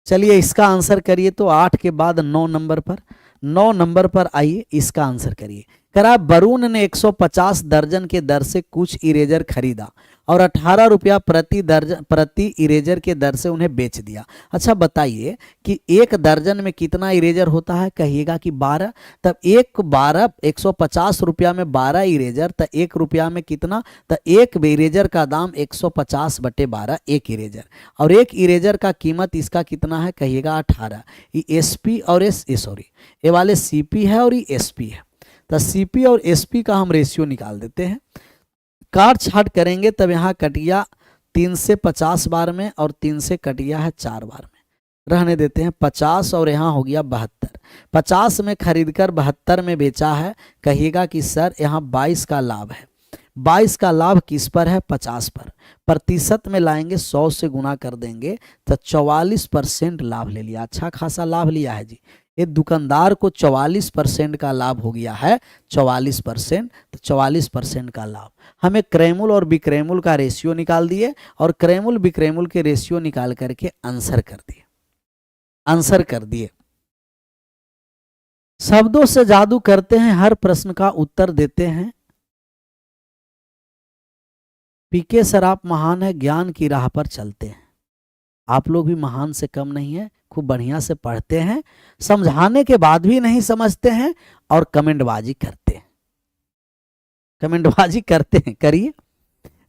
चलिए इसका आंसर करिए। तो 8 के बाद 9 नंबर पर, 9 नंबर पर आइए इसका आंसर करिए। करा वरुण ने 150 दर्जन के दर से कुछ इरेजर खरीदा और 18 रुपया प्रति इरेजर के दर से उन्हें बेच दिया। अच्छा बताइए कि एक दर्जन में कितना इरेजर होता है, कहिएगा कि 12। तब 150 रुपया में 12 इरेजर, तो 1 रुपया में कितना, तो एक इरेजर का दाम 150/12 एक इरेजर, और एक इरेजर का कीमत इसका कितना है, कहिएगा 18। ये एसपी और ये वाले सीपी है और ये एसपी है। तो सीपी और एसपी का हम रेशियो निकाल देते हैं। काट छाट करेंगे तब यहाँ कटिया 3 से 50 बार में और 3 से कटिया है 4 बार में, रहने देते हैं 50, और यहाँ हो गया 72। 50 में खरीदकर 72 में बेचा है, कहिएगा कि सर यहाँ 22 का लाभ है। 22 का लाभ किस पर है, 50 पर। प्रतिशत में लाएंगे 100 से गुना कर देंगे तो 44% लाभ ले लिया, अच्छा खासा लाभ लिया है जी। ये दुकानदार को 44% का लाभ हो गया है, 44%, तो 44% का लाभ। हमें क्रयमूल और विक्रयमूल का रेशियो निकाल दिए और क्रयमूल विक्रयमूल के रेशियो निकाल करके आंसर कर दिए, आंसर कर दिए। शब्दों से जादू करते हैं, हर प्रश्न का उत्तर देते हैं। पीके सर आप महान है, ज्ञान की राह पर चलते हैं। आप लोग भी महान से कम नहीं है, खूब बढ़िया से पढ़ते हैं, समझाने के बाद भी नहीं समझते हैं और कमेंटबाजी करते हैं, कमेंटबाजी करते हैं। करिए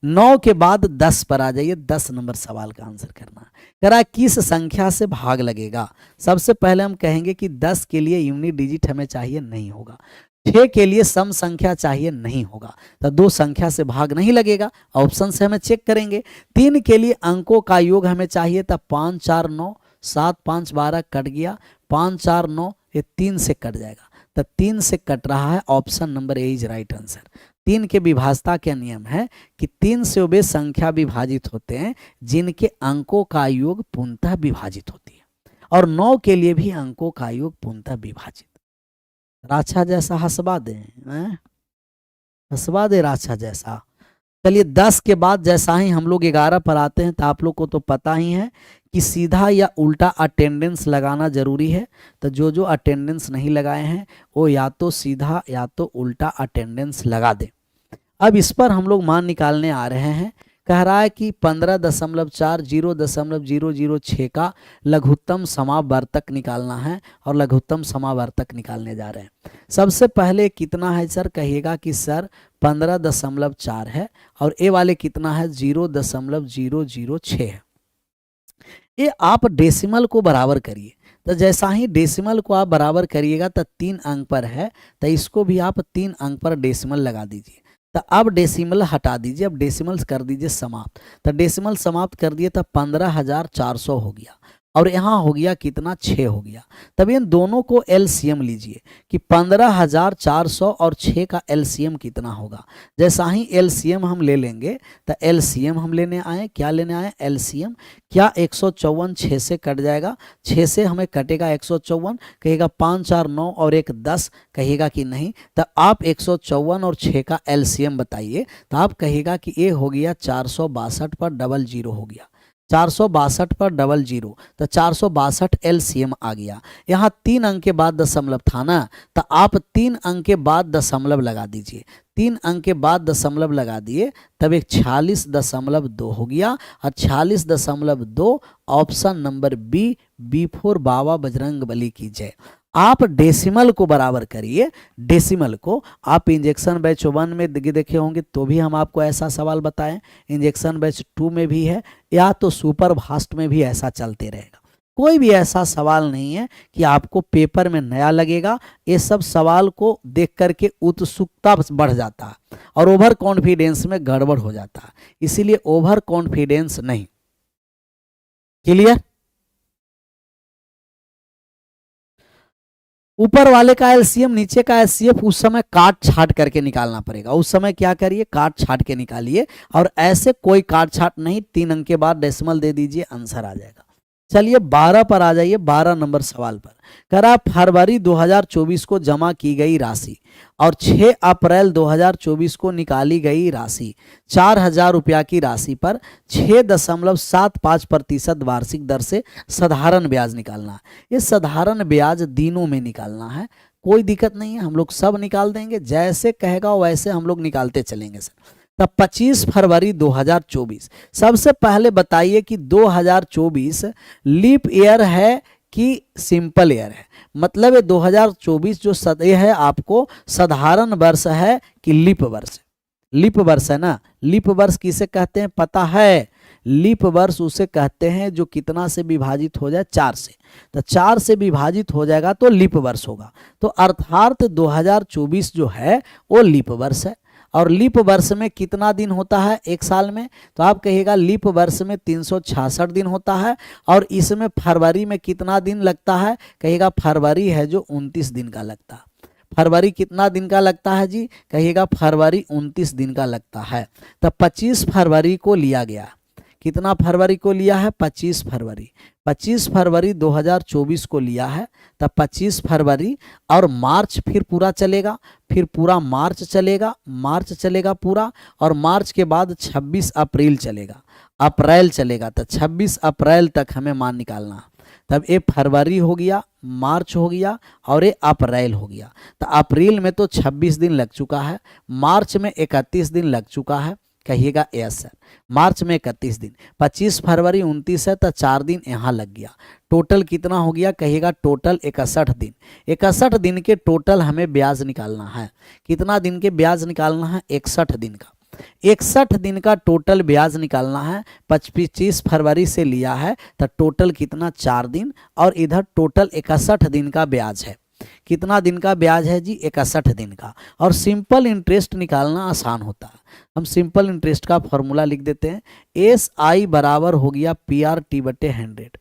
9 के बाद 10 पर आ जाइए। 10 नंबर सवाल का आंसर करना। करा किस संख्या से भाग लगेगा। सबसे पहले हम कहेंगे कि 10 के लिए यूनिट डिजिट हमें चाहिए, नहीं होगा। 6 के लिए सम संख्या चाहिए, नहीं होगा। तो 2 संख्या से भाग नहीं लगेगा, ऑप्शन से हमें चेक करेंगे। 3 के लिए अंकों का योग हमें चाहिए, तब 5 4 9, 7 5 12 कट गया, 5 4 9, ये 3 से कट जाएगा। तब 3 से कट रहा है, option number A is right answer. 3 के विभाजता के नियम है कि 3 से वे संख्या विभाजित होते हैं जिनके अंकों का योग पूर्णतः विभाजित होती है, और 9 के लिए भी अंकों का योग पूर्णतः विभाजित। राछा जैसा हंसवा दे, हंसवा दे राछा जैसा। चलिए 10 के बाद जैसा ही हम लोग 11 पर आते हैं तो आप लोग को तो पता ही है कि सीधा या उल्टा अटेंडेंस लगाना जरूरी है। तो जो जो अटेंडेंस नहीं लगाए हैं वो या तो सीधा या तो उल्टा अटेंडेंस लगा दें। अब इस पर हम लोग मान निकालने आ रहे हैं। कह रहा है कि 15.4 0.006 का लघुत्तम समावर्तक निकालना है और लघुत्तम समावर्तक निकालने जा रहे हैं। सबसे पहले कितना है सर, कहिएगा कि सर 15.4 है और ए वाले कितना है 0.006 है। ये आप डेसिमल को बराबर करिए। तो जैसा ही डेसिमल को आप बराबर करिएगा तो 3 अंक पर है, तो इसको भी आप 3 अंक पर डेसिमल लगा दीजिए। तो अब डेसिमल हटा दीजिए, अब डेसिमल्स कर दीजिए समाप्त। तो डेसिमल समाप्त कर दिए तो 15,400 हो गया और यहाँ हो गया कितना 6 हो गया। तब इन दोनों को एलसीएम लीजिए कि 15,400 और 6 का एलसीएम कितना होगा। जैसा ही एलसीएम हम ले लेंगे तो एलसीएम हम लेने आए, क्या लेने आए एलसीएम। क्या 154 6 से कट जाएगा, 6 से हमें कटेगा 154, कहिएगा 5 4 9 और 1 10, कहिएगा कि नहीं। तो आप 154 और 6 का एलसीएम बताइए। तो आप कहिएगा कि ये हो गया 462 पर 00 हो गया, 462 पर 00। तो 462 एलसीएम आ गया। यहाँ 3 अंक के बाद दशमलव था ना, तो आप 3 अंक के बाद दशमलव लगा दीजिए। 3 अंक के बाद दशमलव लगा दिए तब एक 46.2 हो गया और 46.2 ऑप्शन नंबर बी, B4 बाबा बजरंगबली की जय। आप डेसिमल को बराबर करिए। डेसिमल को आप इंजेक्शन बैच 1 में देखे होंगे तो भी हम आपको ऐसा सवाल बताएं, इंजेक्शन बैच 2 में भी है या तो सुपर फास्ट में भी ऐसा चलते रहेगा। कोई भी ऐसा सवाल नहीं है कि आपको पेपर में नया लगेगा। ये सब सवाल को देख करके उत्सुकता बढ़ जाता है और ओवर कॉन्फिडेंस में गड़बड़ हो जाता है, इसीलिए ओवर कॉन्फिडेंस नहीं। क्लियर। ऊपर वाले का एलसीएम नीचे का एचसीएफ उस समय काट छाट करके निकालना पड़ेगा। उस समय क्या करिए, काट छाट के निकालिए और ऐसे कोई काट छाट नहीं, 3 अंक के बाद डेसिमल दे दीजिए, आंसर आ जाएगा। चलिए 12 पर आ जाइए, 12 नंबर सवाल पर। कह रहा फरवरी 2024 को जमा की गई राशि और 6 अप्रैल 2024 को निकाली गई राशि 4,000 रुपया की राशि पर 6.75% वार्षिक दर से साधारण ब्याज निकालना है। ये साधारण ब्याज दिनों में निकालना है, कोई दिक्कत नहीं है, हम लोग सब निकाल देंगे, जैसे कहेगा वैसे हम लोग निकालते चलेंगे सर। तब 25 फरवरी 2024, सबसे पहले बताइए कि 2024 लीप ईयर है कि सिंपल ईयर है। मतलब ये 2024 जो ये है आपको साधारण वर्ष है कि लीप वर्ष। लीप वर्ष है ना। लीप वर्ष किसे कहते हैं पता है? लीप वर्ष उसे कहते हैं जो कितना से विभाजित हो जाए, 4 से। तो 4 से विभाजित हो जाएगा तो लीप वर्ष होगा। तो अर्थात 2024 जो है वो लीप वर्ष है। और लीप वर्ष में कितना दिन होता है एक साल में? तो आप कहिएगा लीप वर्ष में 366 दिन होता है। और इसमें फरवरी में कितना दिन लगता है? कहिएगा फरवरी है जो 29 दिन का लगता है। फरवरी कितना दिन का लगता है जी? कहिएगा फरवरी 29 दिन का लगता है। तो 25 फरवरी को लिया गया। कितना फरवरी को लिया है? 25 फरवरी। 25 फरवरी 2024 को लिया है। तब 25 फरवरी और मार्च फिर पूरा चलेगा, फिर पूरा मार्च चलेगा, मार्च चलेगा पूरा, और मार्च के बाद 26 अप्रैल चलेगा, अप्रैल चलेगा। तो 26 अप्रैल तक हमें मान निकालना। तब ये फरवरी हो गया, मार्च हो गया और ये अप्रैल हो गया। तो अप्रैल में तो 26 दिन लग चुका है, मार्च में 31 दिन लग चुका है। कहिएगा यस सर। मार्च में 31 दिन, 25 फरवरी 29 है तो 4 दिन यहाँ लग गया। टोटल कितना हो गया? कहिएगा टोटल 61 दिन। 61 दिन के टोटल हमें ब्याज निकालना है। कितना दिन के ब्याज निकालना है? 61 दिन का। 61 दिन का टोटल ब्याज निकालना है। 25 फरवरी से लिया है तो टोटल कितना? 4 दिन। और इधर टोटल 61 दिन का ब्याज है। कितना दिन का ब्याज है जी? 61 दिन का। और सिंपल इंटरेस्ट निकालना आसान होता है। हम सिंपल इंटरेस्ट का फॉर्मूला लिख देते हैं। SI बराबर हो गया PRT/100।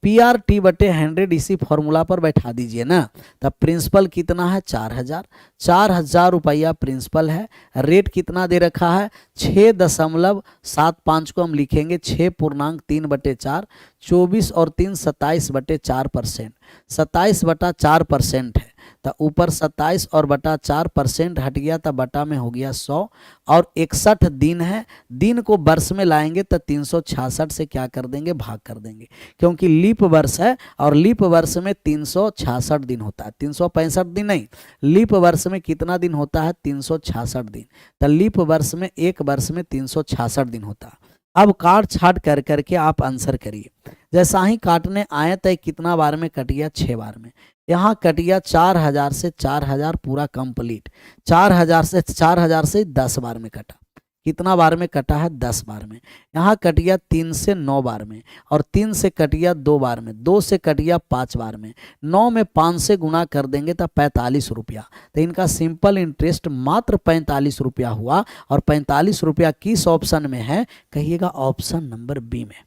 PRT/100 इसी फॉर्मूला पर बैठा दीजिए ना। तब प्रिंसिपल कितना है? 4,000। 4,000 रुपया प्रिंसिपल है। रेट कितना दे रखा है? 6.75 को हम लिखेंगे 6.3/4। 24 और 3 27/4%। 27/4% है। तो ऊपर 27 और बटा 4% हट गया, तो बटा में हो गया 100। और 61 दिन है, दिन को वर्ष में लाएंगे तो 366 से क्या कर देंगे, भाग कर देंगे, क्योंकि लीप वर्ष है और लीप वर्ष में 366 दिन होता है, 365 दिन नहीं। लीप वर्ष में कितना दिन होता है, 366 दिन। तो लीप वर्ष में एक वर्ष में 366 दिन होता है। अब काट छाट कर करके आप आंसर करिए। जैसा ही काटने आए तो कितना बार में कट गया, 6 बार में। यहाँ कट गया 4000 से 4000 पूरा कंप्लीट, 4000 से 10 बार में कटा। कितना बार में कटा है, 10 बार में। यहाँ कट गया 3 से 9 बार में, और 3 से कट गया 2 बार में, 2 से कट गया 5 बार में, 9 में 5 से गुना कर देंगे तो 45 रुपया। तो इनका सिंपल इंटरेस्ट मात्र 45 रुपया हुआ। और 45 रुपया किस ऑप्शन में है, कहिएगा ऑप्शन नंबर बी में।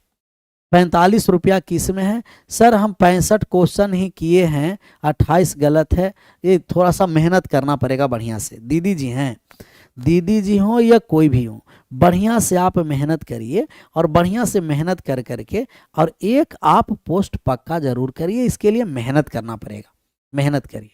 45 रुपया किस में है सर, हम 65 क्वेश्चन ही किए हैं, 28 गलत है। ये थोड़ा सा मेहनत करना पड़ेगा बढ़िया से। दीदी जी हैं, दीदी जी हो या कोई भी हो, बढ़िया से आप मेहनत करिए, और बढ़िया से मेहनत कर करके और एक आप पोस्ट पक्का जरूर करिए। इसके लिए मेहनत करना पड़ेगा, मेहनत करिए।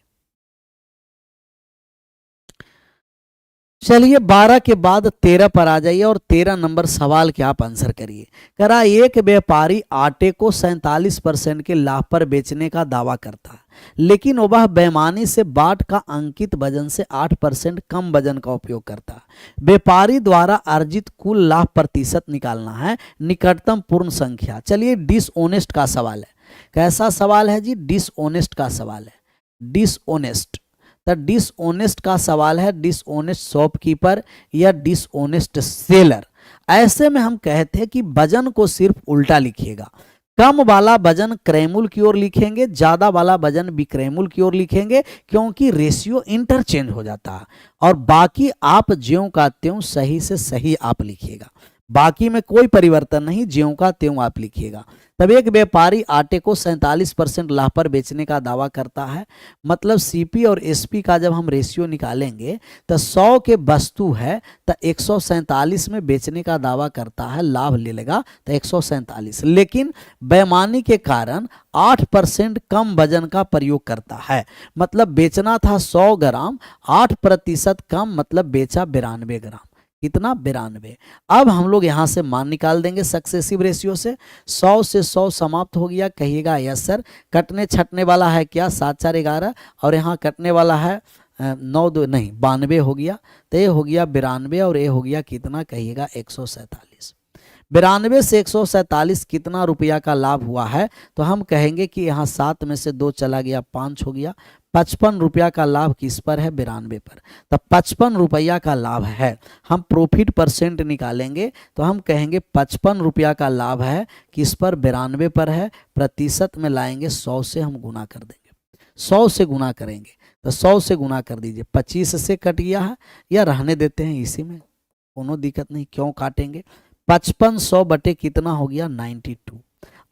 चलिए 12 के बाद 13 पर आ जाइए, और 13 नंबर सवाल के आप आंसर करिए। करा, एक व्यापारी आटे को 47% के लाभ पर बेचने का दावा करता है, लेकिन वह बेईमानी से बाट का अंकित वजन से 8% कम वजन का उपयोग करता है। व्यापारी द्वारा अर्जित कुल लाभ प्रतिशत निकालना है, निकटतम पूर्ण संख्या। चलिए डिसऑनेस्ट का सवाल है। कैसा सवाल है जी, डिसऑनेस्ट का सवाल है। डिसऑनेस्ट, तो डिसऑनेस्ट का सवाल है, डिसऑनेस्ट शॉपकीपर या डिसऑनेस्ट सेलर। ऐसे में हम कहते हैं कि वजन को सिर्फ उल्टा लिखिएगा। कम वाला वजन क्रैमुल की ओर लिखेंगे, ज्यादा वाला वजन विक्रैमुल की ओर लिखेंगे, क्योंकि रेशियो इंटरचेंज हो जाता है। और बाकी आप ज्यों का त्यों सही से सही आप लिखिएगा, बाकी में कोई परिवर्तन नहीं, ज्यों का त्यों आप लिखिएगा। तब एक व्यापारी आटे को 47% लाभ पर बेचने का दावा करता है, मतलब सीपी और एसपी का जब हम रेशियो निकालेंगे तो 100 के वस्तु है तो 147 में बेचने का दावा करता है, लाभ ले लेगा तो 147, लेकिन बेईमानी के कारण 8% कम वजन का प्रयोग करता है। मतलब बेचना था 100 ग्राम, 8% कम, मतलब बेचा 92 ग्राम। कितना, 92। अब हम लोग यहां से मान निकाल देंगे सक्सेसिव रेशियो से। 100 से 100 समाप्त हो गया, कहिएगा यस सर। कटने छटने वाला है क्या, 7 4 11, और यहाँ कटने वाला है 9 2 नहीं 92 हो गया। तो ये हो गया 92 और ये हो गया कितना, कहिएगा 147। 92 से 147 कितना रुपया का लाभ हुआ है, तो हम कहेंगे कि यहाँ 7 में से 2 चला गया, 5 हो गया। 55 रुपया का लाभ किस पर है, 92 पर। तो 55 रुपया का लाभ है। हम प्रॉफिट परसेंट निकालेंगे तो हम कहेंगे 55 रुपया का लाभ है, किस पर, 92 पर है। प्रतिशत में लाएंगे 100 से हम गुना कर देंगे, 100 से गुना करेंगे तो 100 से गुना कर दीजिए। 25 से कट गया है, या रहने देते हैं इसी में, कोनो दिक्कत नहीं, क्यों काटेंगे। 55 100 बटे कितना हो गया, 92।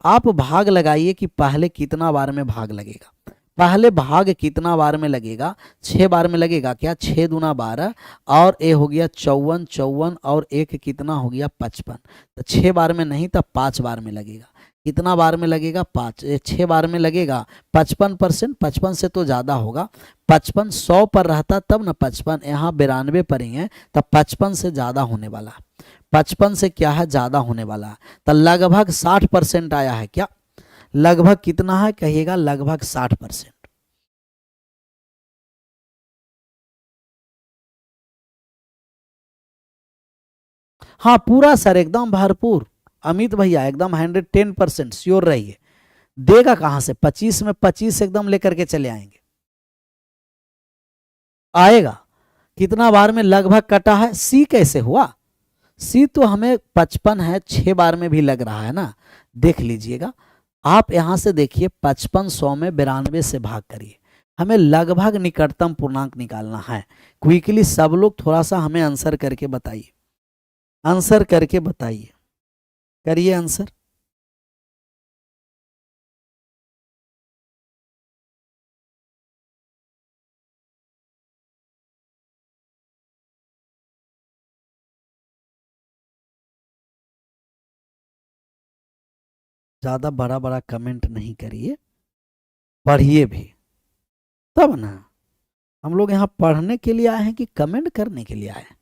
आप भाग लगाइए कि पहले कितना बार में भाग लगेगा। पहले भाग कितना बार में लगेगा, 6 बार में लगेगा क्या, 6 दूना 12, और ए हो गया 54 54, और एक कितना हो गया 55। तो 6 बार में नहीं तो 5 बार में लगेगा। कितना बार में लगेगा, 5, 6 बार में लगेगा। 55%, 55 से तो ज़्यादा होगा। 55 100 पर रहता तब ना 55, यहाँ 92 पर ही है, तब 55 से ज़्यादा होने वाला है। 55 से क्या है, ज़्यादा होने वाला है। तो लगभग 60% आया है क्या, लगभग कितना है, कहिएगा लगभग 60%। हाँ पूरा सर, एकदम भरपूर। अमित भैया एकदम 110% श्योर रहिए। देगा कहां से, 25 में 25 एकदम लेकर के चले आएंगे, आएगा। कितना बार में लगभग कटा है, सी कैसे हुआ, सी तो हमें 55 है, 6 बार में भी लग रहा है ना। देख लीजिएगा आप यहां से, देखिए 55 100 में 92 से भाग करिए, हमें लगभग निकटतम पूर्णांक निकालना है। क्विकली सब लोग थोड़ा सा हमें आंसर करके बताइए, आंसर करके बताइए, करिए आंसर। ज्यादा बड़ा बड़ा कमेंट नहीं करिए, पढ़िए भी तब ना। हम लोग यहाँ पढ़ने के लिए आए हैं कि कमेंट करने के लिए आए हैं?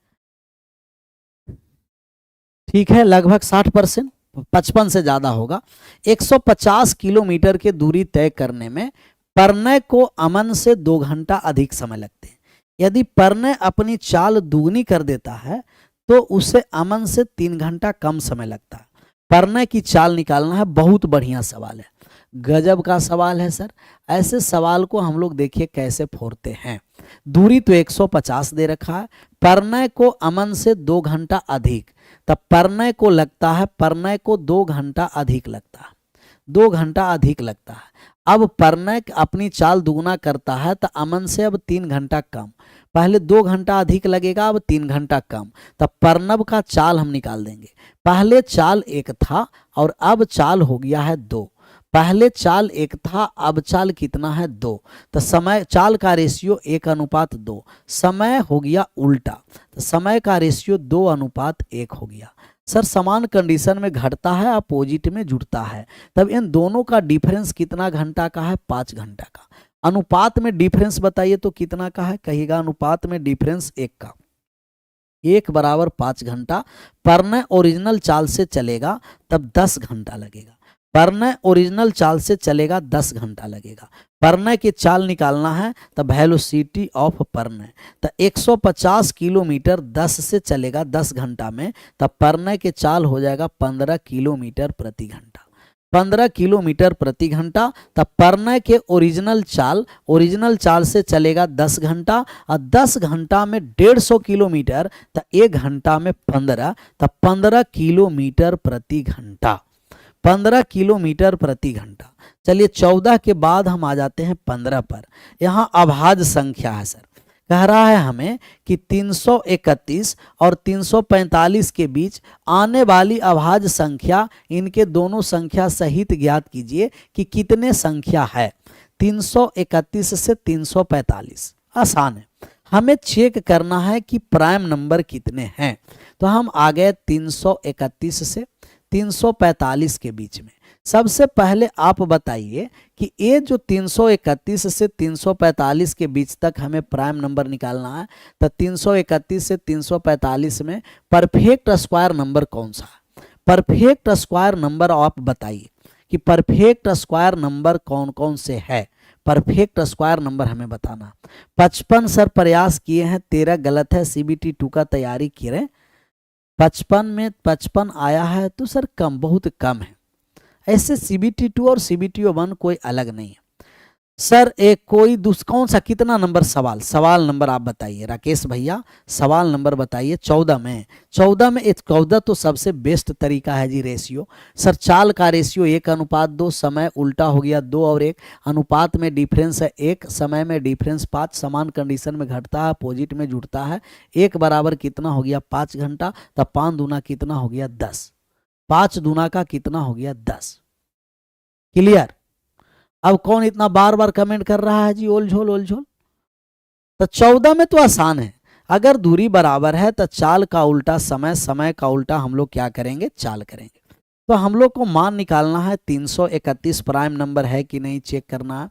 ठीक है, लगभग 60%, 55 से ज्यादा होगा। 150 किलोमीटर की दूरी तय करने में परनय को अमन से 2 घंटा अधिक समय लगते हैं। यदि परनय अपनी चाल दुगनी कर देता है तो उसे अमन से 3 घंटा कम समय लगता है। परनय की चाल निकालना है। बहुत बढ़िया सवाल है, गजब का सवाल है सर। ऐसे सवाल को हम लोग देखिए कैसे फोड़ते हैं। दूरी तो 150 दे रखा है, परनय को अमन से 2 घंटा अधिक, तब परनय को लगता है, परनय को 2 घंटा अधिक लगता है, 2 घंटा अधिक लगता है। अब परनय अपनी चाल दुगना करता है तो अमन से अब 3 घंटा कम। पहले 2 घंटा अधिक लगेगा, अब 3 घंटा कम, तब परनव का चाल हम निकाल देंगे। पहले चाल 1 था और अब चाल हो गया है 2। पहले चाल 1 था, अब चाल कितना है 2, तो समय चाल का रेशियो 1:2। समय हो गया उल्टा, तो समय का रेशियो 2:1 हो गया। सर समान कंडीशन में घटता है, अपोजिट में जुड़ता है, तब इन दोनों का डिफरेंस कितना घंटा का है? 5 घंटा का। अनुपात में डिफरेंस बताइए तो कितना का है? कहिएगा अनुपात में डिफरेंस 1 का। 1 बराबर 5 घंटा। परनय ओरिजिनल चाल से चलेगा तब 10 घंटा लगेगा। परनय ओरिजिनल चाल से चलेगा 10 घंटा लगेगा। परनय की चाल निकालना है तब वेलोसिटी ऑफ परनय, तो 150 किलोमीटर 10 से चलेगा 10 घंटा में, तब परनय की चाल हो जाएगा 15 किलोमीटर प्रति घंटा। 15 किलोमीटर प्रति घंटा, तब परनय के ओरिजिनल चाल से चलेगा 10 घंटा, और 10 घंटा में 150 किलोमीटर, तो 1 घंटा में 15, तब 15 किलोमीटर प्रति घंटा। 15 किलोमीटर प्रति घंटा। चलिए 14 के बाद हम आ जाते हैं 15 पर। यहाँ अभाज्य संख्या है सर। कह रहा है हमें कि 331 और 345 के बीच आने वाली अभाज्य संख्या, इनके दोनों संख्या सहित ज्ञात कीजिए कि कितने संख्या है। 331 से 345 आसान है, हमें चेक करना है कि प्राइम नंबर कितने हैं। तो हम आ गए 331 से 345 के बीच में। सबसे पहले आप बताइए कि ये जो 331 से 345 के बीच तक हमें प्राइम नंबर निकालना है, तो 331 से 345 में परफेक्ट स्क्वायर नंबर कौन सा है? परफेक्ट स्क्वायर नंबर आप बताइए कि परफेक्ट स्क्वायर नंबर कौन कौन से है। परफेक्ट स्क्वायर नंबर हमें बताना। 55 सर प्रयास किए हैं, 13 गलत है। CBT 2 का तैयारी किए रहे, 55 में 55 आया है तो सर कम, बहुत कम है। ऐसे CBT 2 और CBT 1 कोई अलग नहीं है सर। एक कोई कौन सा कितना नंबर सवाल नंबर आप बताइए राकेश भैया, सवाल नंबर बताइए। 14 में 14 तो सबसे बेस्ट तरीका है जी रेशियो। सर चाल का रेशियो 1:2, समय उल्टा हो गया 2 और 1, अनुपात में डिफरेंस है 1, समय में डिफरेंस 5, समान कंडीशन में घटता है, अपोजिट में जुड़ता है। 1 बराबर कितना हो गया? 5 घंटा, तब 5 दूना कितना हो गया? 10। 5 दूना का कितना हो गया? 10। क्लियर? अब कौन इतना बार बार कमेंट कर रहा है जी ओलझोल? तो 14 में तो आसान है, अगर दूरी बराबर है तो चाल का उल्टा समय, समय का उल्टा हम लोग क्या करेंगे? चाल करेंगे। तो हम लोग को मान निकालना है। 331 प्राइम नंबर है कि नहीं चेक करना है।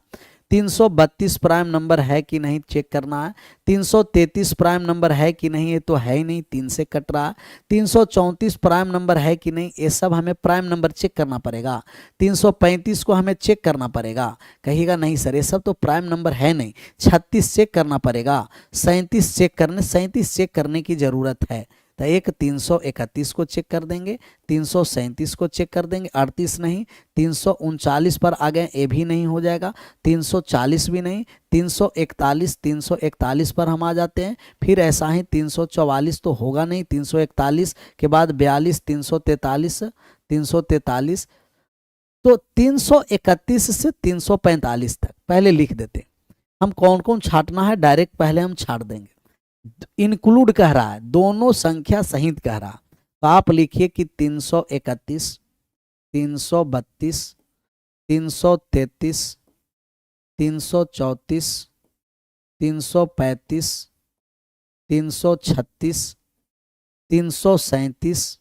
332 प्राइम नंबर है कि नहीं चेक करना है। 333 प्राइम नंबर है कि नहीं, ये तो है ही नहीं, 3 से कट रहा है। 334 प्राइम नंबर है कि नहीं, ये सब हमें प्राइम नंबर चेक करना पड़ेगा। 335 को हमें चेक करना पड़ेगा। कहिएगा नहीं सर ये सब तो प्राइम नंबर है नहीं। 36 चेक करना पड़ेगा। 37 चेक करने की जरूरत है, तो एक 331 को चेक कर देंगे, 337 को चेक कर देंगे, 38 नहीं, 339 पर आ गए, ये भी नहीं हो जाएगा, 340 भी नहीं, 341 पर हम आ जाते हैं। फिर ऐसा ही 344 तो होगा नहीं, 341 के बाद 42, 343, तो 331 से 345 तक पहले लिख देते। हम कौन कौन छांटना है डायरेक्ट पहले हम छांट देंगे। इंक्लूड कह रहा है, दोनों संख्या सहित कह रहा, तो आप लिखिए कि 331, 332, 333, 334, 335, 336, 337,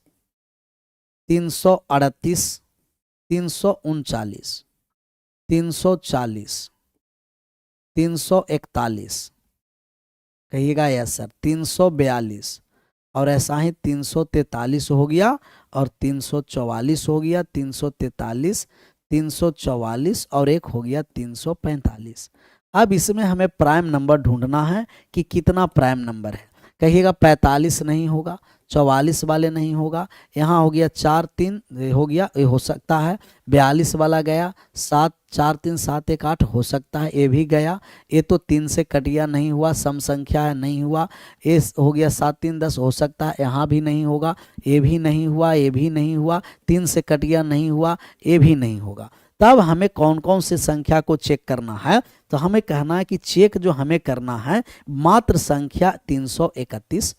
338, 339, 340, 341, कहिएगा यस सर 342, और ऐसा ही 343 हो गया और 344 हो गया, 343, 344 और एक हो गया 345। अब इसमें हमें प्राइम नंबर ढूंढना है कि कितना प्राइम नंबर है। कहिएगा 45 नहीं होगा, 44 वाले नहीं होगा, यहाँ हो गया 4 3 हो गया, ये हो सकता है। 42 वाला गया, 7 4 3 7 1 8 हो सकता है, ये भी गया। ये तो 3 से कट गया, नहीं हुआ, सम संख्या है, नहीं हुआ। ये हो गया 7 3 10 हो सकता है, यहाँ भी नहीं होगा, ये भी नहीं हुआ, ये भी नहीं हुआ, 3 से कट गया, नहीं हुआ, ये भी नहीं होगा। तब हमें कौन कौन से संख्या को चेक करना है, तो हमें कहना है कि चेक जो हमें करना है मात्र संख्या 331,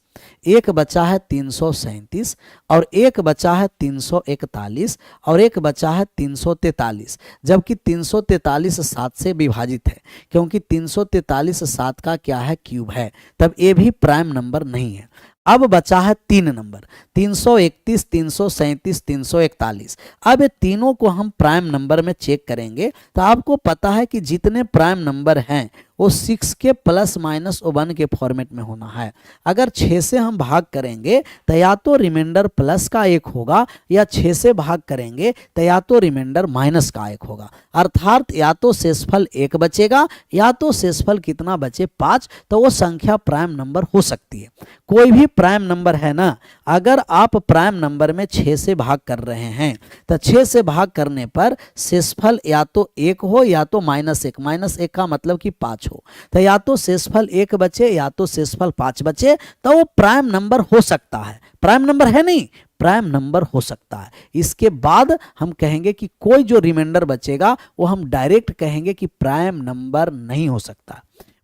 एक बचा है 337 और एक बचा है 341 और एक बचा है 343, जबकि 343 7 से विभाजित है, क्योंकि 343 7 का क्या है, क्यूब है, तब ये भी प्राइम नंबर नहीं है। अब बचा है 3 नंबर 331, 337, 341। अब ये तीनों को हम प्राइम नंबर में चेक करेंगे तो आपको पता है कि जितने प्राइम नंबर हैं वो 6 के प्लस माइनस 1 के फॉर्मेट में होना है। अगर 6 से हम भाग करेंगे तो या तो रिमाइंडर प्लस का 1 होगा, या 6 से भाग करेंगे तो या तो रिमाइंडर माइनस का 1 होगा, अर्थात या तो शेषफल 1 बचेगा या तो शेषफल कितना बचे 5, तो वो संख्या प्राइम नंबर हो सकती है। कोई भी प्राइम नंबर है ना, अगर आप प्राइम नंबर में 6 से भाग कर रहे हैं तो 6 से भाग करने पर शेषफल या तो 1 हो या तो -1, -1 का मतलब कि 5 हो, तो या तो शेषफल 1 बचे या तो शेषफल 5 बचे, तो वो प्राइम नंबर हो सकता है। प्राइम नंबर है नहीं, प्राइम नंबर हो सकता है। इसके बाद हम कहेंगे कि कोई जो रिमाइंडर बचेगा वो हम डायरेक्ट कहेंगे कि प्राइम नंबर नहीं हो सकता,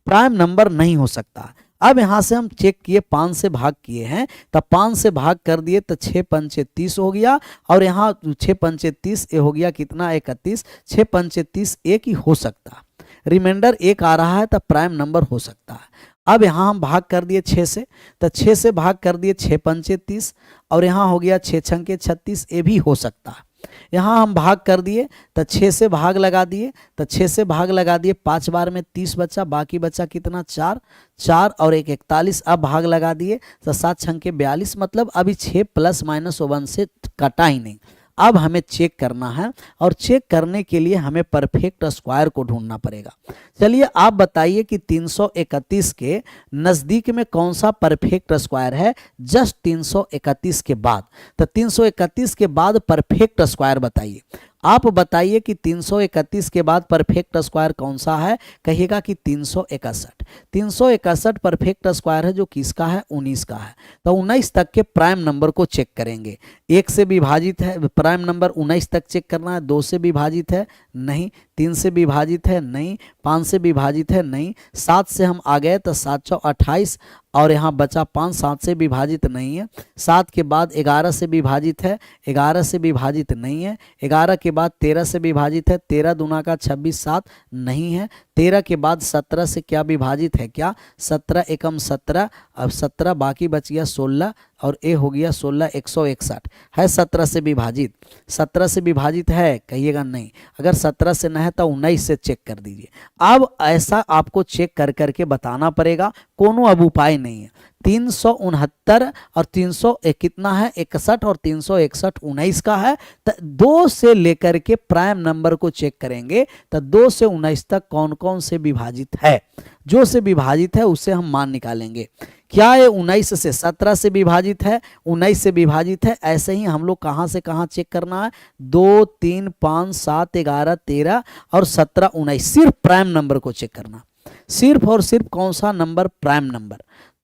प्राइम नंबर नहीं हो सकता। अब यहाँ से हम चेक किए, 5 से भाग किए हैं, तब 5 से भाग कर दिए तो 6 पंचे 30 हो गया, और यहाँ 6 पंचे 30, ये हो गया कितना 31, 6 पंचे 30 एक ही हो सकता, रिमाइंडर 1 आ रहा है तब प्राइम नंबर हो सकता है। अब यहाँ हम भाग कर दिए 6 से, तो 6 से भाग कर दिए 6 पंचे 30, और यहाँ हो गया 6 छंके 36, ये भी हो सकता है। यहाँ हम भाग कर दिए तो 6 से भाग लगा दिए, तो 6 से भाग लगा दिए, 5 बार में 30 बचा, बाकी बचा कितना 4, 4 और 1 41। अब भाग लगा दिए तो 7 छंके 42, मतलब अभी 6 प्लस माइनस 1 से कटा ही नहीं। अब हमें चेक करना है, और चेक करने के लिए हमें परफेक्ट स्क्वायर को ढूंढना पड़ेगा। चलिए आप बताइए कि 331 के नज़दीक में कौन सा परफेक्ट स्क्वायर है, जस्ट 331 के बाद। तो 331 के बाद परफेक्ट स्क्वायर बताइए। आप बताइए कि 331 के बाद परफेक्ट स्क्वायर कौन सा है, कहिएगा कि 361। 361 परफेक्ट स्क्वायर है जो किसका है, 19 का है। तो 19 तक के प्राइम नंबर को चेक करेंगे। 1 से विभाजित है प्राइम नंबर, 19 तक चेक करना है। 2 से विभाजित है नहीं, 3 से विभाजित है नहीं, 5 से विभाजित है नहीं, 7 से हम आ गए तो 7 चौ 28, और यहाँ बचा 5, 7 से विभाजित नहीं है। 7 के बाद 11 से विभाजित है, 11 से विभाजित नहीं है। 11 के बाद 13 से विभाजित है, 13 दूना का 26, 7 नहीं है। 13 के बाद 17 से क्या विभाजित है, क्या 17 एकम 17, अब 17 बाकी बच गया 16, और ए हो गया 16, 161 है 17 से विभाजित। 17 से विभाजित है, कहिएगा नहीं। अगर 17 से न है तो 19 से चेक कर दीजिए। अब ऐसा आपको चेक कर करके बताना पड़ेगा, कोनो अब उपाय नहीं है। 369 और 300 कितना है 61, और 361 19 का है। तो 2 से लेकर के प्राइम नंबर को चेक करेंगे, तो 2 से 19 तक कौन कौन से विभाजित है, जो से विभाजित है उससे हम मान निकालेंगे। क्या ये 19 से 17 से विभाजित है, 19 से विभाजित है। ऐसे ही हम लोग कहाँ से कहाँ चेक करना है, 2 3 5 7 11 13 और 17 19, सिर्फ प्राइम नंबर को चेक करना, सिर्फ और सिर्फ कौन सा नंबर, प्राइम नंबर।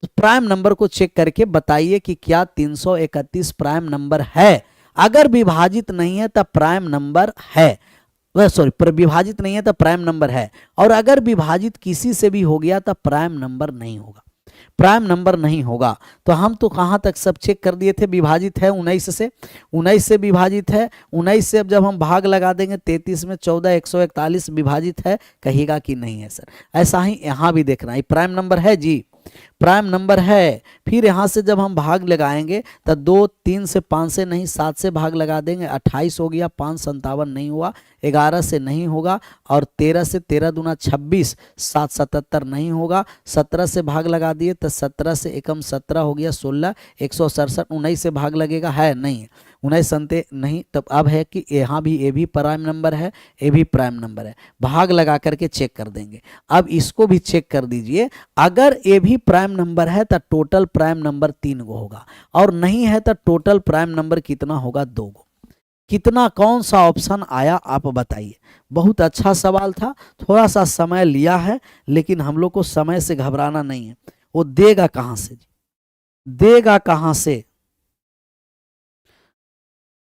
तो प्राइम नंबर को चेक करके बताइए कि क्या 331 प्राइम नंबर है। अगर विभाजित नहीं है तो प्राइम नंबर है, सॉरी विभाजित नहीं है तो प्राइम नंबर है, और अगर विभाजित किसी से भी हो गया तो प्राइम नंबर नहीं होगा, प्राइम नंबर नहीं होगा। तो हम तो कहाँ तक सब चेक कर दिए थे, विभाजित है 19 से, 19 से विभाजित है। 19 से अब जब हम भाग लगा देंगे 33 में 14, 141 विभाजित है, कहिएगा कि नहीं है सर। ऐसा ही यहाँ भी देखना है, प्राइम नंबर है जी, प्राइम नंबर है। फिर यहाँ से जब हम भाग लगाएंगे तो 2 3 से 5 से नहीं 7 से भाग लगा देंगे, 28 हो गया, 5 57 नहीं हुआ, 11 से नहीं होगा, और 13 से 13 दूना 26, 7 77 नहीं होगा, 17 से भाग लगा दिए तो 17 से एकम 17 हो गया, 16 167, 19 से भाग लगेगा, है नहीं, 19 संते नहीं। तब अब है कि यहाँ भी ए भी प्राइम नंबर है, ए भी प्राइम नंबर है, भाग लगा करके चेक कर देंगे। अब इसको भी चेक कर दीजिए, अगर ए भी प्राइम नंबर है तो टोटल प्राइम नंबर 3 गो होगा, और नहीं है तो टोटल प्राइम नंबर कितना होगा, 2 गो। कितना, कौन सा ऑप्शन आया आप बताइए। बहुत अच्छा सवाल था, थोड़ा सा समय लिया है, लेकिन हम लोग को समय से घबराना नहीं है। वो देगा कहां से, देगा कहां से।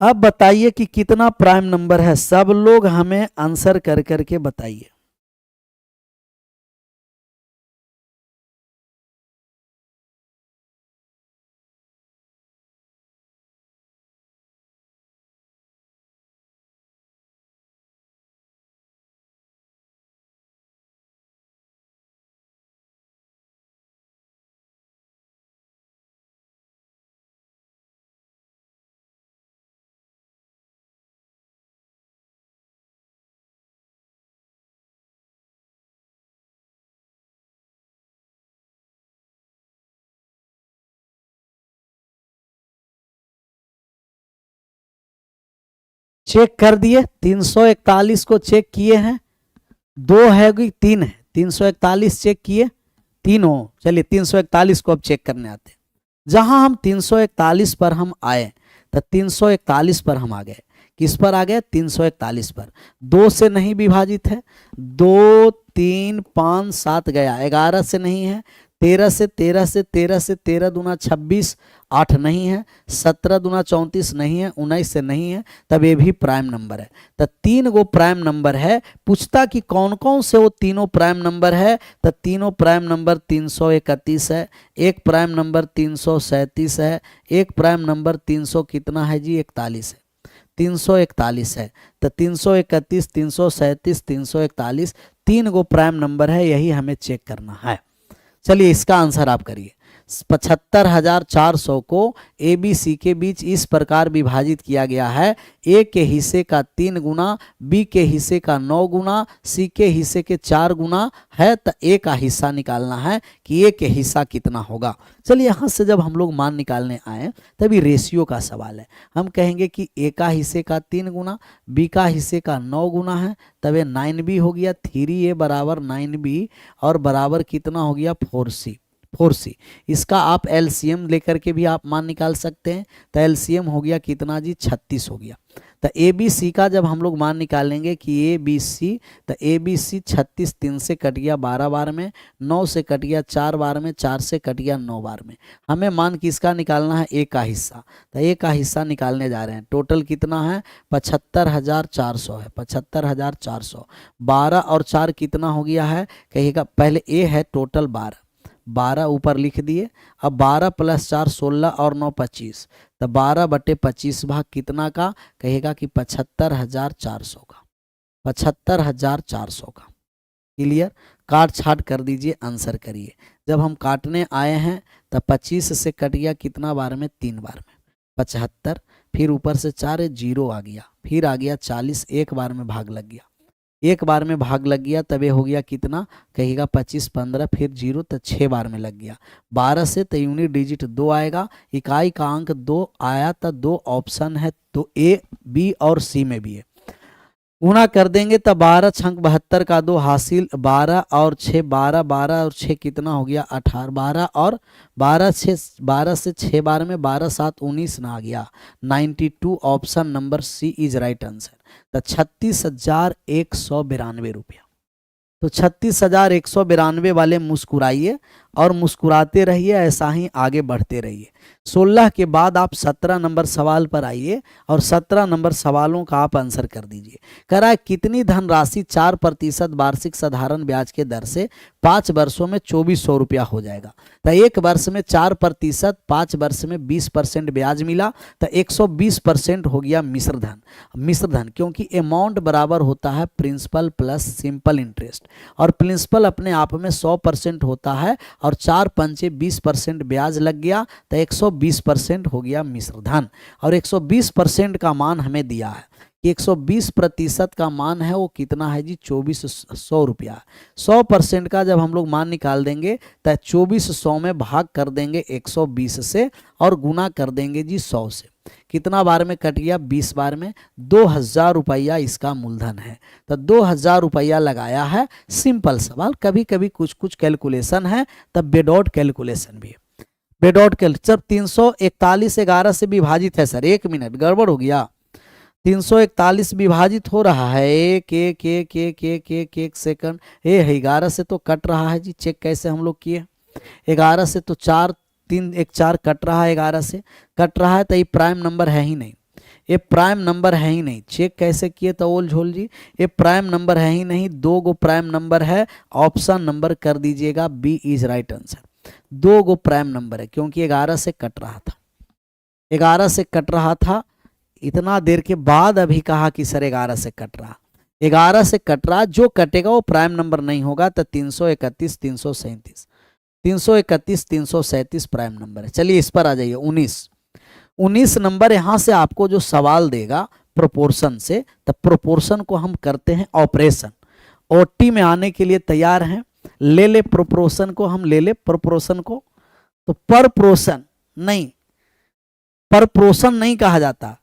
अब बताइए कि कितना प्राइम नंबर है, सब लोग हमें आंसर कर करके बताइए। चेक कर दिए, 341 को चेक किए हैं, 2 है कि 3 है, 341 चेक किए, 3 हो। चलिए 341 को अब चेक करने आते हैं। जहां हम 341 पर हम आए तो 341 पर हम आ गए, किस पर आ गए, 341 पर। 2 से नहीं विभाजित है, 2 3 5 7 गया, 11 से नहीं है, 13 से 13 से 13 से 13 दूना 26, 8 नहीं है, 17 दूना 34 नहीं है, 19 से नहीं है, तब ये भी प्राइम नंबर है। तो 3 गो प्राइम नंबर है। पूछता कि कौन कौन से वो तीनों प्राइम नंबर है, तो तीनों प्राइम नंबर 331 है, एक प्राइम नंबर 337 है, एक प्राइम नंबर 300 कितना है जी, 41 है, 341 है। तो 331 337 341 3 गो प्राइम नंबर है, यही हमें चेक करना है। चलिए इसका आंसर आप करिए। 75,400 को ए बी सी के बीच इस प्रकार विभाजित किया गया है, ए के हिस्से का 3 गुना, बी के हिस्से का 9 गुना, सी के हिस्से के 4 गुना है, तो ए का हिस्सा निकालना है कि ए के हिस्सा कितना होगा। चलिए यहाँ से जब हम लोग मान निकालने आए तभी रेशियो का सवाल है। हम कहेंगे कि ए का हिस्से का 3 गुना, बी का हिस्से का 9 गुना है, तब ये 9b हो गया, 3a बराबर 9b, और बराबर कितना हो गया, 4c। 4c इसका आप एलसीएम लेकर के भी आप मान निकाल सकते हैं। तो एलसीएम हो गया कितना जी, 36 हो गया। तो ए बी सी का जब हम लोग मान निकालेंगे कि ए बी सी, तो ए बी सी 36 3 से कट गया 12 बार में, 9 से कट गया 4 बार में, 4 से कट गया 9 बार में। हमें मान किसका निकालना है, ए का हिस्सा। तो ए का हिस्सा निकालने जा रहे हैं। टोटल कितना है, 75,400 है, 75,400। 12 और 4 कितना हो गया है, कहिएगा। पहले ए है टोटल 12, 12 ऊपर लिख दिए। अब 12 + 4 16 और 9 25, तो 12/25 भाग कितना का, कहेगा कि 75,400 का, 75,400 का। क्लियर, काट छाट कर दीजिए, आंसर करिए। जब हम काटने आए हैं तो 25 से कट गया कितना बार में, 3 बार में, 75। फिर ऊपर से 4 0 आ गया, फिर आ गया 40, एक बार में भाग लग गया, एक बार में भाग लग गया, तब ये हो गया कितना, कहिएगा 25 15, फिर 0 तो 6 बार में लग गया। 12 से तो यूनिट डिजिट 2 आएगा, इकाई का अंक 2 आया, तो 2 ऑप्शन है, तो ए बी और सी में भी है। गुणा कर देंगे तो 12 छंक 72 का 2 हासिल, 12 और 6 12, 12 और 6 कितना हो गया, 18, 12 और 12 12 से 6 बार में 12 7 19 ना आ गया, 92। Option number C is right answer. तो 36,192 रुपया। तो 36,192 वाले मुस्कुराइए और मुस्कुराते रहिए, ऐसा ही आगे बढ़ते रहिए। 16 के बाद आप 17 नंबर सवाल पर आइए और 17 नंबर सवालों का आप आंसर कर दीजिए। कह रहा है कितनी धनराशि 4% वार्षिक साधारण ब्याज के दर से 5 वर्षों में 2400 रुपया हो जाएगा। तो 1 वर्ष में 4%, 5 वर्ष में 20% ब्याज मिला, तो 120% हो गया मिश्र धन। मिश्र धन क्योंकि अमाउंट बराबर होता है प्रिंसिपल प्लस सिंपल इंटरेस्ट, और प्रिंसिपल अपने आप में 100% होता है और 4 पंचे 20% ब्याज लग गया, तो 120% हो गया मिश्र धन। और 120% का मान हमें दिया है कि 120% का मान है वो कितना है जी, 2400 रुपया। 100% का जब हम लोग मान निकाल देंगे तो 2400 में भाग कर देंगे 120 से और गुना कर देंगे जी 100 से। कितना बार में कट गया, 20 बार में। 2000 रुपया इसका मूलधन है। तो 2000 रुपया लगाया है। सिंपल सवाल, कभी कभी कुछ कुछ कैलकुलेशन है, तब विदाउट कैलकुलेशन भी है। विदाउट कैलकुलेशन 341 11 से विभाजित है सर, 1 मिनट गड़बड़ हो गया। 341 विभाजित हो रहा है, एक एक एक एक एक एक एक सेकंड, ये है 11 से तो कट रहा है जी। चेक कैसे हम लोग किए, 11 से तो 4 3 1 4 कट रहा है, 11 से कट रहा है, तो ये प्राइम नंबर है ही नहीं, ये प्राइम नंबर है ही नहीं। चेक कैसे किए तो ओल झोल जी, ये प्राइम नंबर है ही नहीं। 2 गो प्राइम नंबर है, ऑप्शन नंबर कर दीजिएगा, B is right answer. 2 coprime number है, क्योंकि 11 से कट रहा था, 11 से कट रहा था। इतना देर के बाद अभी कहा कि सर 11 से कट रहा, 11 से कट रहा, जो कटेगा वो प्राइम नंबर नहीं होगा। तो 331 337 331 337 प्राइम नंबर है। चलिए इस पर आ जाइए, 19 नंबर यहाँ से आपको जो सवाल देगा प्रोपोर्शन से, तब प्रोपोर्शन को हम करते हैं ऑपरेशन। ओटी में आने के लिए तैयार हैं, ले ले प्रोपोर्शन को, हम ले ले प्रोपोर्शन को। तो पर प्रोशन नहीं, पर प्रोशन नहीं कहा जाता,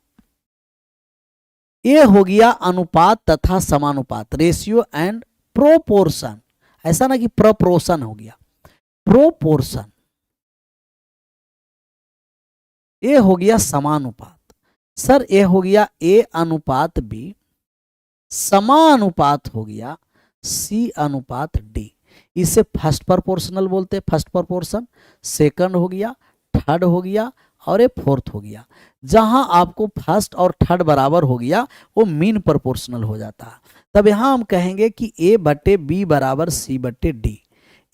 ये हो गया अनुपात तथा समानुपात, रेशियो एंड प्रोपोर्शन। ऐसा ना कि प्रोपोर्शन हो गया, प्रोपोर्शन। ये हो गया समानुपात सर, ये हो गया ए अनुपात बी, समानुपात हो गया सी अनुपात डी। इसे फर्स्ट प्रोपोर्शनल बोलते हैं, फर्स्ट प्रोपोर्शन। सेकंड हो गया, थर्ड हो गया, और ये फोर्थ हो गया। जहां आपको फर्स्ट और थर्ड बराबर हो गया वो मीन प्रोपोर्शनल हो जाता है। तब यहां हम कहेंगे कि ए बटे बी बराबर सी बटे डी।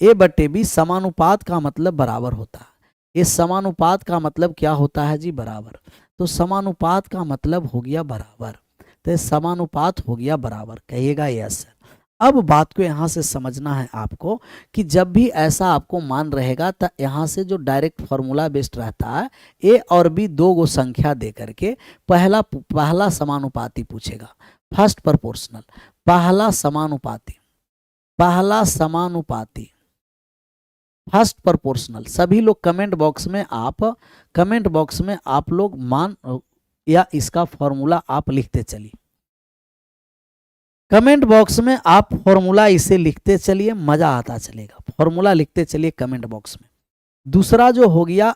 ए बटे बी समानुपात का मतलब बराबर होता है। ये समानुपात का मतलब क्या होता है जी, बराबर। तो समानुपात का मतलब हो गया बराबर, तो समानुपात हो गया बराबर, कहिएगा यस। अब बात को यहाँ से समझना है आपको कि जब भी ऐसा आपको मान रहेगा तो यहाँ से जो डायरेक्ट फॉर्मूला बेस्ड रहता है, ए और बी 2 गो संख्या दे करके पहला समानुपाती पूछेगा, फर्स्ट प्रोपोर्शनल, पहला समानुपाती फर्स्ट प्रोपोर्शनल। सभी लोग कमेंट बॉक्स में आप लोग मान या इसका फॉर्मूला आप लिखते चलिए, कमेंट बॉक्स में आप फॉर्मूला इसे लिखते चलिए, मजा आता चलेगा। फॉर्मूला लिखते चलिए कमेंट बॉक्स में। दूसरा जो हो गया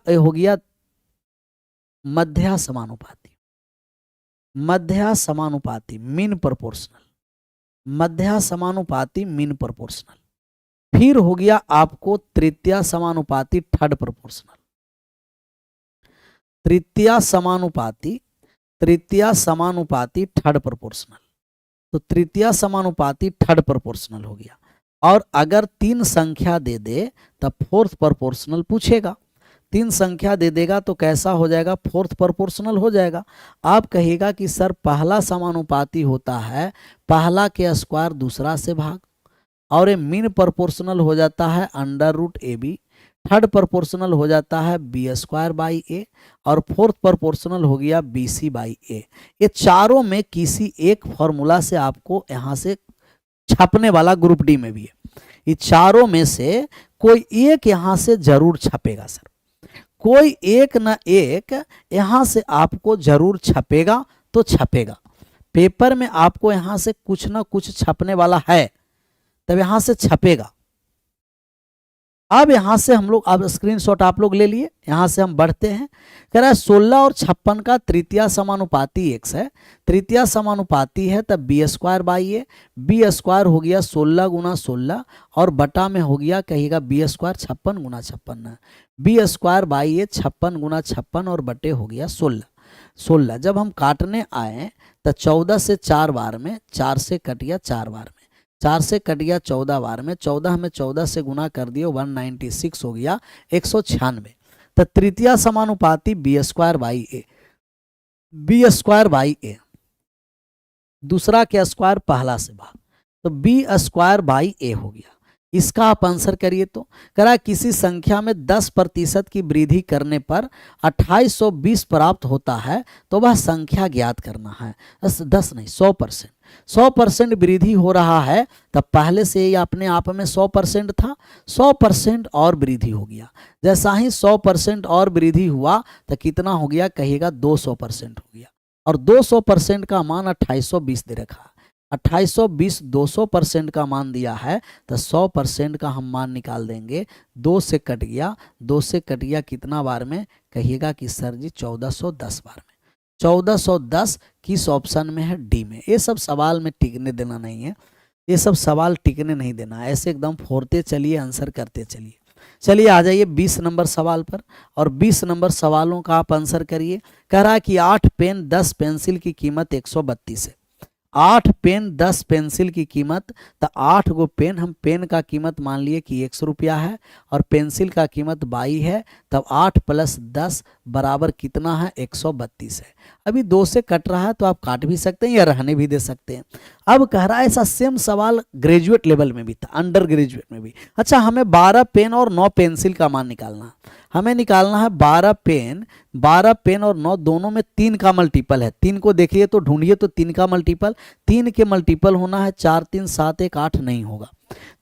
मध्या समानुपाती मीन प्रोपोर्शनल, मध्या समानुपाती मीन प्रोपोर्शनल। फिर हो गया आपको तृतीया समानुपाती थर्ड प्रोपोर्शनल, तृतीया समानुपाती थर्ड प्रोपोर्शनल। तो तृतीया समानुपाती थर्ड प्रोपोर्शनल हो गया। और अगर 3 संख्या दे दे तब फोर्थ प्रोपोर्शनल पूछेगा। 3 संख्या दे देगा तो कैसा हो जाएगा, फोर्थ प्रोपोर्शनल हो जाएगा। आप कहिएगा कि सर पहला समानुपाती होता है पहला के स्क्वायर दूसरा से भाग, और ये मीन प्रोपोर्शनल हो जाता है √AB, थर्ड प्रोपोर्शनल हो जाता है B²/A, और फोर्थ प्रोपोर्शनल हो गया BC/A। ये चारों में किसी एक फॉर्मूला से आपको यहाँ से छपने वाला ग्रुप डी में भी है, ये चारों में से कोई एक यहाँ से जरूर छपेगा सर, कोई एक न एक यहाँ से आपको जरूर छपेगा। तो छपेगा पेपर में, आपको यहाँ से कुछ ना कुछ छपने वाला है, तब यहाँ से छपेगा। अब यहाँ से हम लोग, अब स्क्रीनशॉट आप लोग ले लिए, यहाँ से हम बढ़ते हैं। कह रहा है 16 और 56 का तृतीया समानुपाती x है, तृतीया समानुपाती है तब B²/A, B² हो गया 16 गुना 16 और बटा में हो गया, कहिएगा B² 56 गुना 56, B²/A 56 गुना 56 और बटे हो गया 16। जब हम काटने आए तो 14 से 4 बार में, 4 से कट गया 4 बार में, 4 से कट गया 14 बार में, 14 में 14 से गुना कर दिए 196 हो गया 196। तो तृतीया समानुपाती B²/A, B²/A, दूसरा के स्क्वायर पहला से भाग, तो B²/A हो गया। इसका आप आंसर करिए। तो करा किसी संख्या में 10% की वृद्धि करने पर 2820 प्राप्त होता है, तो वह संख्या ज्ञात करना है। 10 नहीं, 100%। 100% वृद्धि हो रहा है, तब पहले से ही अपने आप में 100% था, 100% और वृद्धि हो गया। जैसा ही 100% और वृद्धि हुआ तो कितना हो गया, कहिएगा 200% हो गया। और 200% का मान 2820 दे रखा है। 2820 200% का मान दिया है, तो 100% का हम मान निकाल देंगे। 2 से कट गया, 2 से कट गया कितना बार में, कहिएगा कि सर जी 1410 बार में। 1410 किस ऑप्शन में है, डी में। ये सब सवाल में टिकने देना नहीं है, ये सब सवाल टिकने नहीं देना, ऐसे एकदम फोड़ते चलिए, आंसर करते चलिए। चलिए आ जाइए 20 नंबर सवाल पर, और 20 नंबर सवालों का आप आंसर करिए। कह रहा है कि 8 पेन 10 पेंसिल की कीमत 132 है। 8 पेन 10 पेंसिल की कीमत, तो 8 गो पेन, हम पेन का कीमत मान लिए कि 100 रुपया है, और पेंसिल का कीमत 22 है, तब 8 + 10 बराबर कितना है, 132 है। अभी 2 से कट रहा है तो आप काट भी सकते हैं या रहने भी दे सकते हैं। अब कह रहा है ऐसा सेम सवाल ग्रेजुएट लेवल में भी था, अंडर ग्रेजुएट में भी। अच्छा, हमें 12 पेन और 9 पेंसिल का मान निकालना है। हमें निकालना है 12 पेन और 9 दोनों में 3 का मल्टीपल है। 3 को देखिए तो ढूंढिए, तो 3 का मल्टीपल, 3 के मल्टीपल होना है 4 3 7 1 8 नहीं होगा।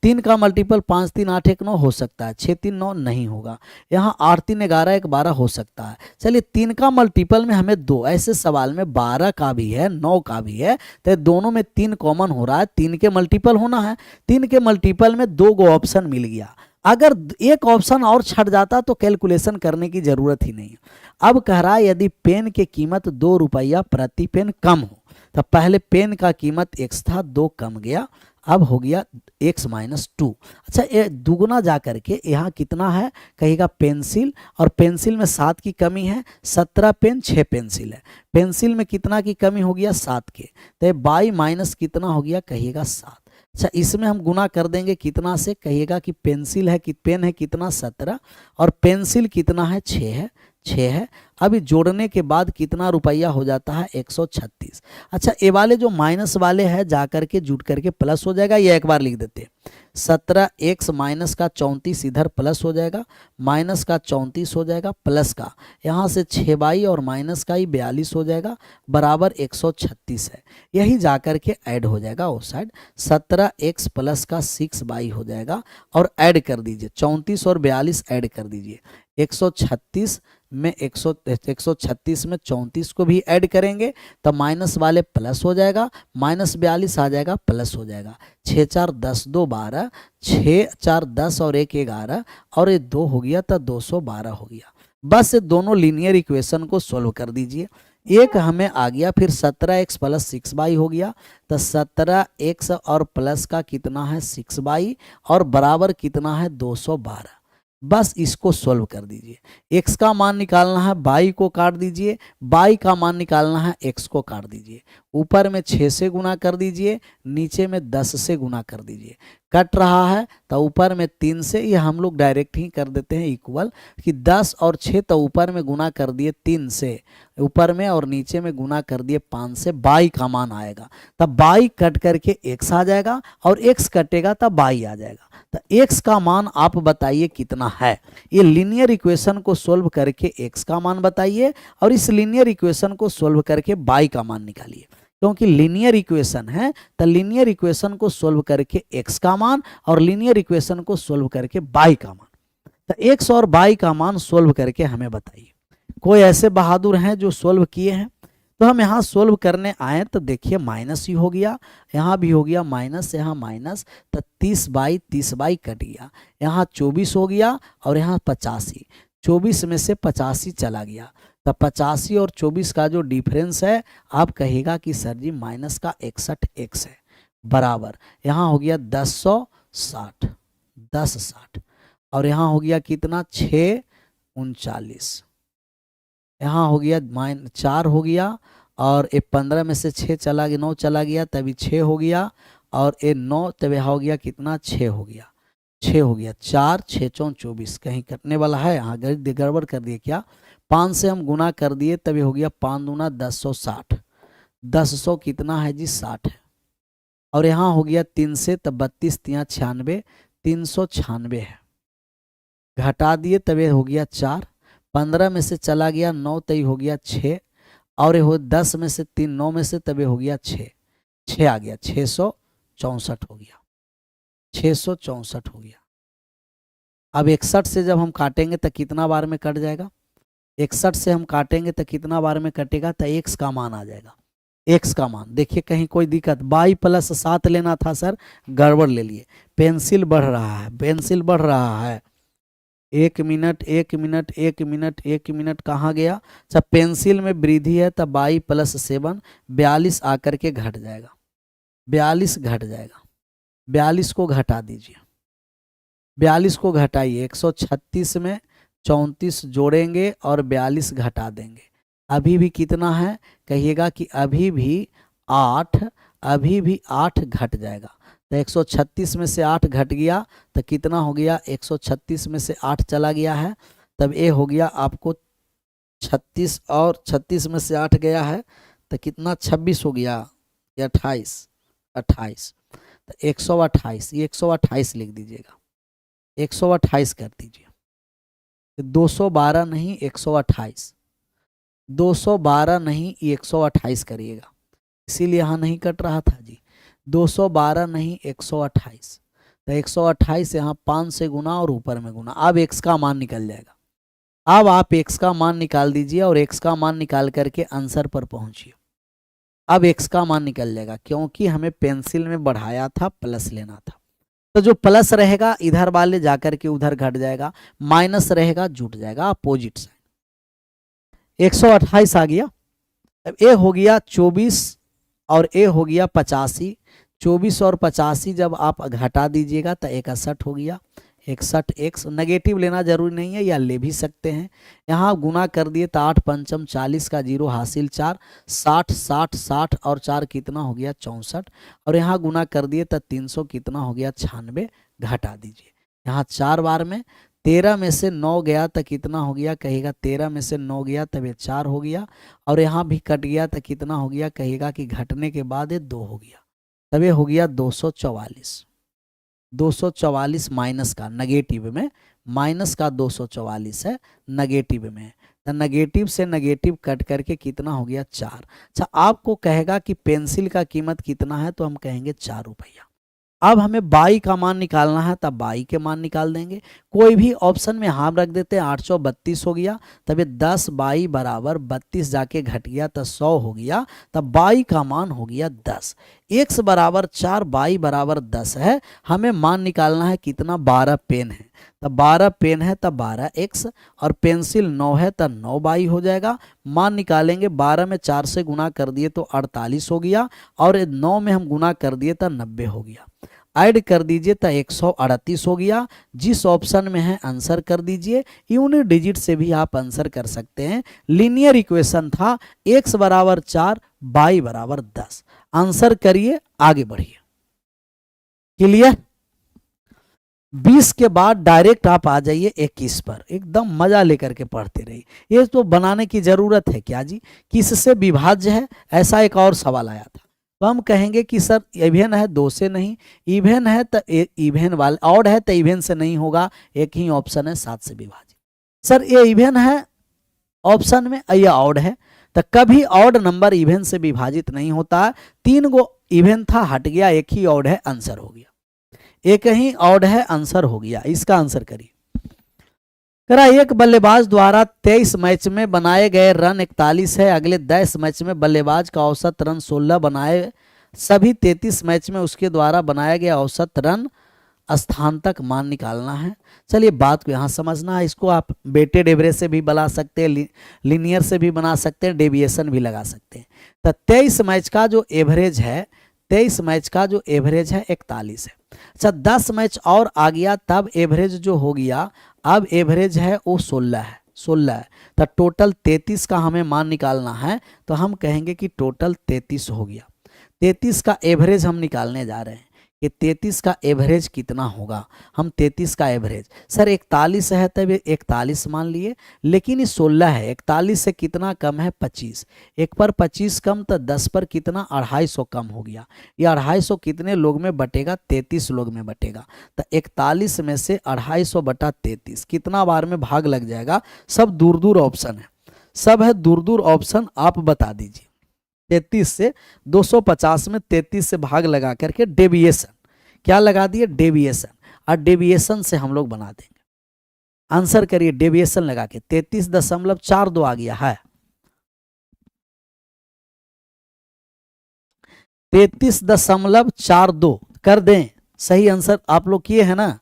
3 का मल्टीपल 5 3 8 1 9 हो सकता है, 6 3 9 नहीं होगा। यहाँ 8 3 11 1 12 हो सकता है। चलिए 3 का मल्टीपल में हमें 2, ऐसे सवाल में 12 का भी है 9 का भी है, तो दोनों में 3 कॉमन हो रहा है, 3 के मल्टीपल होना है। 3 के मल्टीपल में 2 गो ऑप्शन मिल गया। अगर एक ऑप्शन और छट जाता तो कैलकुलेशन करने की जरूरत ही नहीं। अब कह रहा है यदि पेन की कीमत 2 रुपया प्रति पेन कम हो, तो पहले पेन का कीमत x था, 2 कम गया, अब हो गया x - 2। अच्छा, ये दुगुना जा करके यहाँ कितना है, कहेगा पेंसिल, और पेंसिल में 7 की कमी है, 17 पेन 6 पेंसिल है। पेंसिल में कितना की कमी हो गया, 7 के, तो 22 माइनस कितना हो गया, कहिएगा 7। अच्छा, इसमें हम गुना कर देंगे कितना से, कहिएगा कि पेंसिल है कि पेन है कितना, 17, और पेंसिल कितना है, 6 है, 6 है। अभी जोड़ने के बाद कितना रुपया हो जाता है, 136। अच्छा, ये वाले जो माइनस वाले हैं जा करके जुट करके प्लस हो जाएगा, ये एक बार लिख देते हैं। 17x माइनस का 34 इधर प्लस हो जाएगा, माइनस का 34 हो जाएगा, प्लस का यहाँ से 6y और माइनस का ही 42 हो जाएगा, बराबर 136 है। यही जा करके ऐड हो जाएगा वो साइड, 17x प्लस का 6y हो जाएगा, और ऐड कर दीजिए 34 और 42 ऐड कर दीजिए। 136 में 136 में 34 को भी ऐड करेंगे तो माइनस वाले प्लस हो जाएगा, माइनस 42 आ जाएगा, प्लस हो जाएगा। 6 4 10 2 12, 6 4 10 और 1 11, और ये 2 हो गया तो 212 हो गया। बस ये दोनों लीनियर इक्वेशन को सोल्व कर दीजिए। एक हमें आ गया, फिर 17x + 6y हो गया, तो 17x और प्लस का कितना है 6y, और बराबर कितना है 212। बस इसको सोल्व कर दीजिए। x का मान निकालना है, y को काट दीजिए, y का मान निकालना है, x को काट दीजिए। ऊपर में 6 से गुना कर दीजिए, नीचे में 10 से गुना कर दीजिए। कट रहा है तो ऊपर में 3 से, ये हम लोग डायरेक्ट ही कर देते हैं इक्वल, कि 10 और 6 तो ऊपर में गुना कर दिए 3 से ऊपर में, और नीचे में गुना कर दिए 5 से, y का मान आएगा। तब y कट करके x आ जाएगा, और x कटेगा तब y आ जाएगा। तो x का मान आप बताइए कितना है। ये लीनियर इक्वेशन को सोल्व करके x का मान बताइए, और इस लीनियर इक्वेशन को सोल्व करके y का मान निकालिए। क्योंकि लीनियर इक्वेशन है तो लीनियर इक्वेशन को सोल्व करके x का मान, और लीनियर इक्वेशन को सोल्व करके y का मान। तो x और y का मान सोल्व करके हमें बताइए। कोई ऐसे बहादुर हैं जो सोल्व किए हैं? तो हम यहाँ सोल्व करने आए तो देखिए माइनस ही हो गया, यहाँ भी हो गया माइनस, यहाँ माइनस, तो 30/30 कट गया, यहाँ 24 हो गया, और यहाँ 85। 24 में से 85 चला गया, तो 85 और 24 का जो डिफरेंस है, आप कहेगा कि सर जी माइनस का 61x है, बराबर यहाँ हो गया 1060, 1060, और यहाँ हो गया कितना 639, यहाँ हो गया -4 हो गया, और ये 15 में से 6 चला गया, 9 चला गया, तभी 6 हो गया, और ये 9 तब यहाँ हो गया कितना 6 हो गया, 6 हो गया, 4 6 4 24, कहीं कटने वाला है, यहाँ गड़बड़ कर दिए क्या। 5 से हम गुना कर दिए, तभी हो गया 5 दूना 1060, 1000 कितना है जी 60 है, और यहाँ हो गया 3 से, तब 32 3 96, 396 है, घटा दिए तब ये हो गया 4, 15 में से चला गया 9 तब हो गया 6, और ये हो 10 में से 3 9 में से तब हो गया 6, 6 आ गया, 664 हो गया, 664 हो गया। अब 61 से जब हम काटेंगे तो कितना बार में कट जाएगा, 61 से हम काटेंगे तो कितना बार में कटेगा, तो x का मान आ जाएगा, x का मान। देखिए कहीं कोई दिक्कत, 22+7 लेना था सर, गड़बड़ ले लिए। पेंसिल बढ़ रहा है, पेंसिल बढ़ रहा है, 1 मिनट 1 मिनट 1 मिनट 1 मिनट कहाँ गया। जब पेंसिल में वृद्धि है तब 22+7 42 आकर के घट जाएगा, 42 घट जाएगा, 42 को घटा दीजिए, 42 को घटाइए, 136 में 34 जोड़ेंगे और 42 घटा देंगे, अभी भी कितना है कहिएगा कि अभी भी 8, अभी भी 8 घट जाएगा। तो 136 में से 8 घट गया तो कितना हो गया, 136 में से 8 चला गया है, तब ये हो गया आपको 36, और 36 में से 8 गया है तो कितना 26 हो गया, या 28, 28, तो 128, ये 128 लिख दीजिएगा, 128 कर दीजिए, 212 नहीं 128, 212 नहीं 128 करिएगा, इसीलिए यहाँ नहीं कट रहा था जी, 212 नहीं 128, तो 128 यहाँ 5 से गुना और ऊपर में गुना, अब x का मान निकल जाएगा। अब आप x का मान निकाल दीजिए और x का मान निकाल करके आंसर पर पहुंचिए। अब x का मान निकल जाएगा, क्योंकि हमें पेंसिल में बढ़ाया था, प्लस लेना था, तो जो प्लस रहेगा इधर वाले जाकर के उधर घट जाएगा, माइनस रहेगा जुट जाएगा, अपोजिट साइड। 128 आ गया, अब ए हो गया 24 और ए हो गया 85, 24 और 85 जब आप घटा दीजिएगा तो 61 हो गया, 61 x नेगेटिव लेना जरूरी नहीं है, या ले भी सकते हैं। यहाँ गुना कर दिए तो 8 पंचम 40 का 0 हासिल 4, 60 60 60 और 4 कितना हो गया 64, और यहाँ गुना कर दिए तो 300 कितना हो गया 96, घटा दीजिए। यहाँ 4 बार में 13 में से 9 गया तो कितना हो गया कहिएगा, 13 में से 9 गया तब ये 4 हो गया, और यहाँ भी कट गया तो कितना हो गया कहिएगा कि घटने के बाद ये 2 हो गया, तब ये हो गया 244, 244 माइनस का, नेगेटिव में माइनस का 244 है, नेगेटिव में, तो नेगेटिव से नेगेटिव कट करके कितना हो गया 4। अच्छा आपको कहेगा कि पेंसिल का कीमत कितना है, तो हम कहेंगे 4 रुपया। अब हमें बाई का मान निकालना है, तब बाई के मान निकाल देंगे, कोई भी ऑप्शन में हम रख देते हैं, 832 हो गया, तब ये 10 बाई बराबर 32 जाके घट गया तो 100 हो गया, तब बाई का मान हो गया 10। x बराबर 4, बाई बराबर 10 है, हमें मान निकालना है कितना, 12 पेन है, तब 12 पेन है तब 12x, और पेंसिल 9 है तब 9 बाई हो जाएगा। मान निकालेंगे, 12 में 4 से गुना कर दिए तो 48 हो गया, और 9 में हम गुना कर दिए तो 90 हो गया, ऐड कर दीजिए तो 138 हो गया। जिस ऑप्शन में है आंसर कर दीजिए, यूनिट डिजिट से भी आप आंसर कर सकते हैं। लीनियर इक्वेशन था, x बराबर 4, बाई बराबर 10, आंसर करिए आगे बढ़िए। क्लियर? 20 के बाद डायरेक्ट आप आ जाइए 21 पर, एकदम मजा लेकर के पढ़ते रहिए। ये तो बनाने की जरूरत है क्या जी, किससे विभाज्य है, ऐसा एक और सवाल आया था, तो हम कहेंगे कि सर इवेन है 2 से नहीं, इवेन है तो इवेन वाले, ऑड है तो इवेन से नहीं होगा, एक ही ऑप्शन है 7 से विभाजित। सर ये इवेन है ऑप्शन में, या ऑड है, तो कभी ऑड नंबर इवेन से विभाजित नहीं होता है। 3 गो इवेन था, हट गया, एक ही ऑड है, आंसर हो गया, एक ही ऑड है, आंसर हो गया। इसका आंसर करिए। करा एक बल्लेबाज द्वारा 23 मैच में बनाए गए रन 41 है, अगले 10 मैच में बल्लेबाज का औसत रन 16 बनाए, सभी 33 मैच में उसके द्वारा बनाया गया औसत रन स्थान तक मान निकालना है। चलिए बात को यहाँ समझना है, इसको आप वेटेड एवरेज से भी बना सकते हैं, लीनियर से भी बना सकते हैं, डेविएशन भी लगा सकते हैं। तो 23 मैच का जो एवरेज है, 23 मैच का जो एवरेज है 41 है। अच्छा 10 मैच और आ गया तब एवरेज जो हो गया, अब एवरेज है वो 16 है, 16 है, तो टोटल 33 का हमें मान निकालना है, तो हम कहेंगे कि टोटल 33 हो गया। 33 का एवरेज हम निकालने जा रहे हैं, कि 33 का एवरेज कितना होगा। हम 33 का एवरेज, सर 41 है तब 41 मान लिए, लेकिन ये 16 है, 41 से कितना कम है 25, 1 पर 25 कम तो 10 पर कितना 250 कम हो गया। ये 250 कितने लोग में बटेगा, 33 लोग में बटेगा। तो 41 में से 250 बटा 33 कितना बार में भाग लग जाएगा। सब दूर दूर ऑप्शन है, सब है दूर दूर ऑप्शन, आप बता दीजिए। 33 से 250 में 33 से भाग लगा करके डेविएशन, क्या लगा दिए, डेविएशन, और डेविएशन से हम लोग बना देंगे। आंसर करिए डेविएशन लगा के, 33.42 आ गया है, 33.42 कर दें। सही आंसर आप लोग किए हैं ना,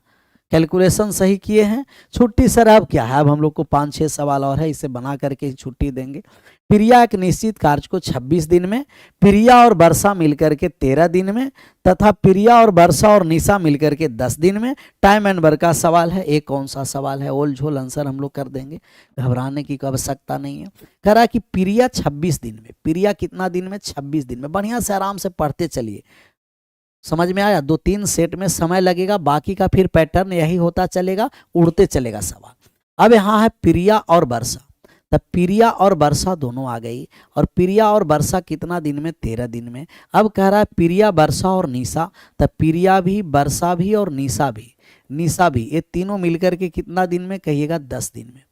कैलकुलेशन सही किए हैं। छुट्टी सर अब क्या है, अब हम लोग को 5-6 सवाल और है, इसे बना करके छुट्टी देंगे। प्रिया एक निश्चित कार्य को 26 दिन में, प्रिया और वर्षा मिलकर के 13 दिन में, तथा प्रिया और वर्षा और निशा मिलकर के 10 दिन में। टाइम एंड वर्क का सवाल है, एक कौन सा सवाल है, ओल झोल आंसर हम लोग कर देंगे, घबराने की आवश्यकता नहीं है। कह रहा कि प्रिया 26 दिन में, प्रिया कितना दिन में, 26 दिन में। बढ़िया से आराम से पढ़ते चलिए, समझ में आया। 2-3 सेट में समय लगेगा, बाकी का फिर पैटर्न यही होता चलेगा, उड़ते चलेगा सवाल। अब यहाँ है प्रिया और वर्षा, तब प्रिया और वर्षा दोनों आ गई, और प्रिया और वर्षा कितना दिन में, 13 दिन में। अब कह रहा है प्रिया, वर्षा और निशा, तब प्रिया भी, वर्षा भी और निशा भी, ये तीनों मिलकर के कितना दिन में, कहिएगा 10 दिन में।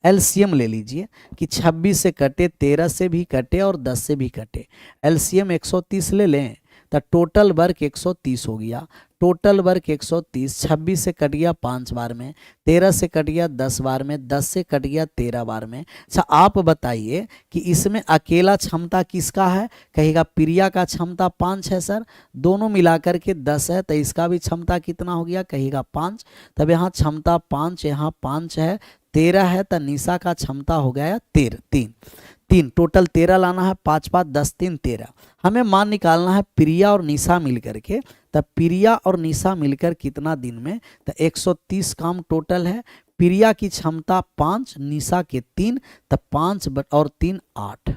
एलसीएम ले लीजिए कि 26 से कटे, 13 से भी कटे और 10 से भी कटे, एलसीएम 130 ले लें तो टोटल वर्क 130 हो गया। टोटल वर्क 130, 26 से कट गया 5 बार में, 13 से कट गया 10 बार में, 10 से कट गया 13 बार में। अच्छा आप बताइए कि इसमें अकेला क्षमता किसका है, कहेगा प्रिया का क्षमता 5 है सर, दोनों मिलाकर के 10 है, तो इसका भी क्षमता कितना हो गया, कहेगा 5। तब यहाँ क्षमता 5, यहाँ 5 है, 13 है, तो निशा का क्षमता हो गया 3, टोटल 13 लाना है, 5 5 10 3 13। हमें मान निकालना है प्रिया और निशा मिलकर के, तब प्रिया और निशा मिलकर कितना दिन में, तो 130 काम टोटल है। प्रिया की क्षमता 5, निशा के 3, तब 5 और 3 8,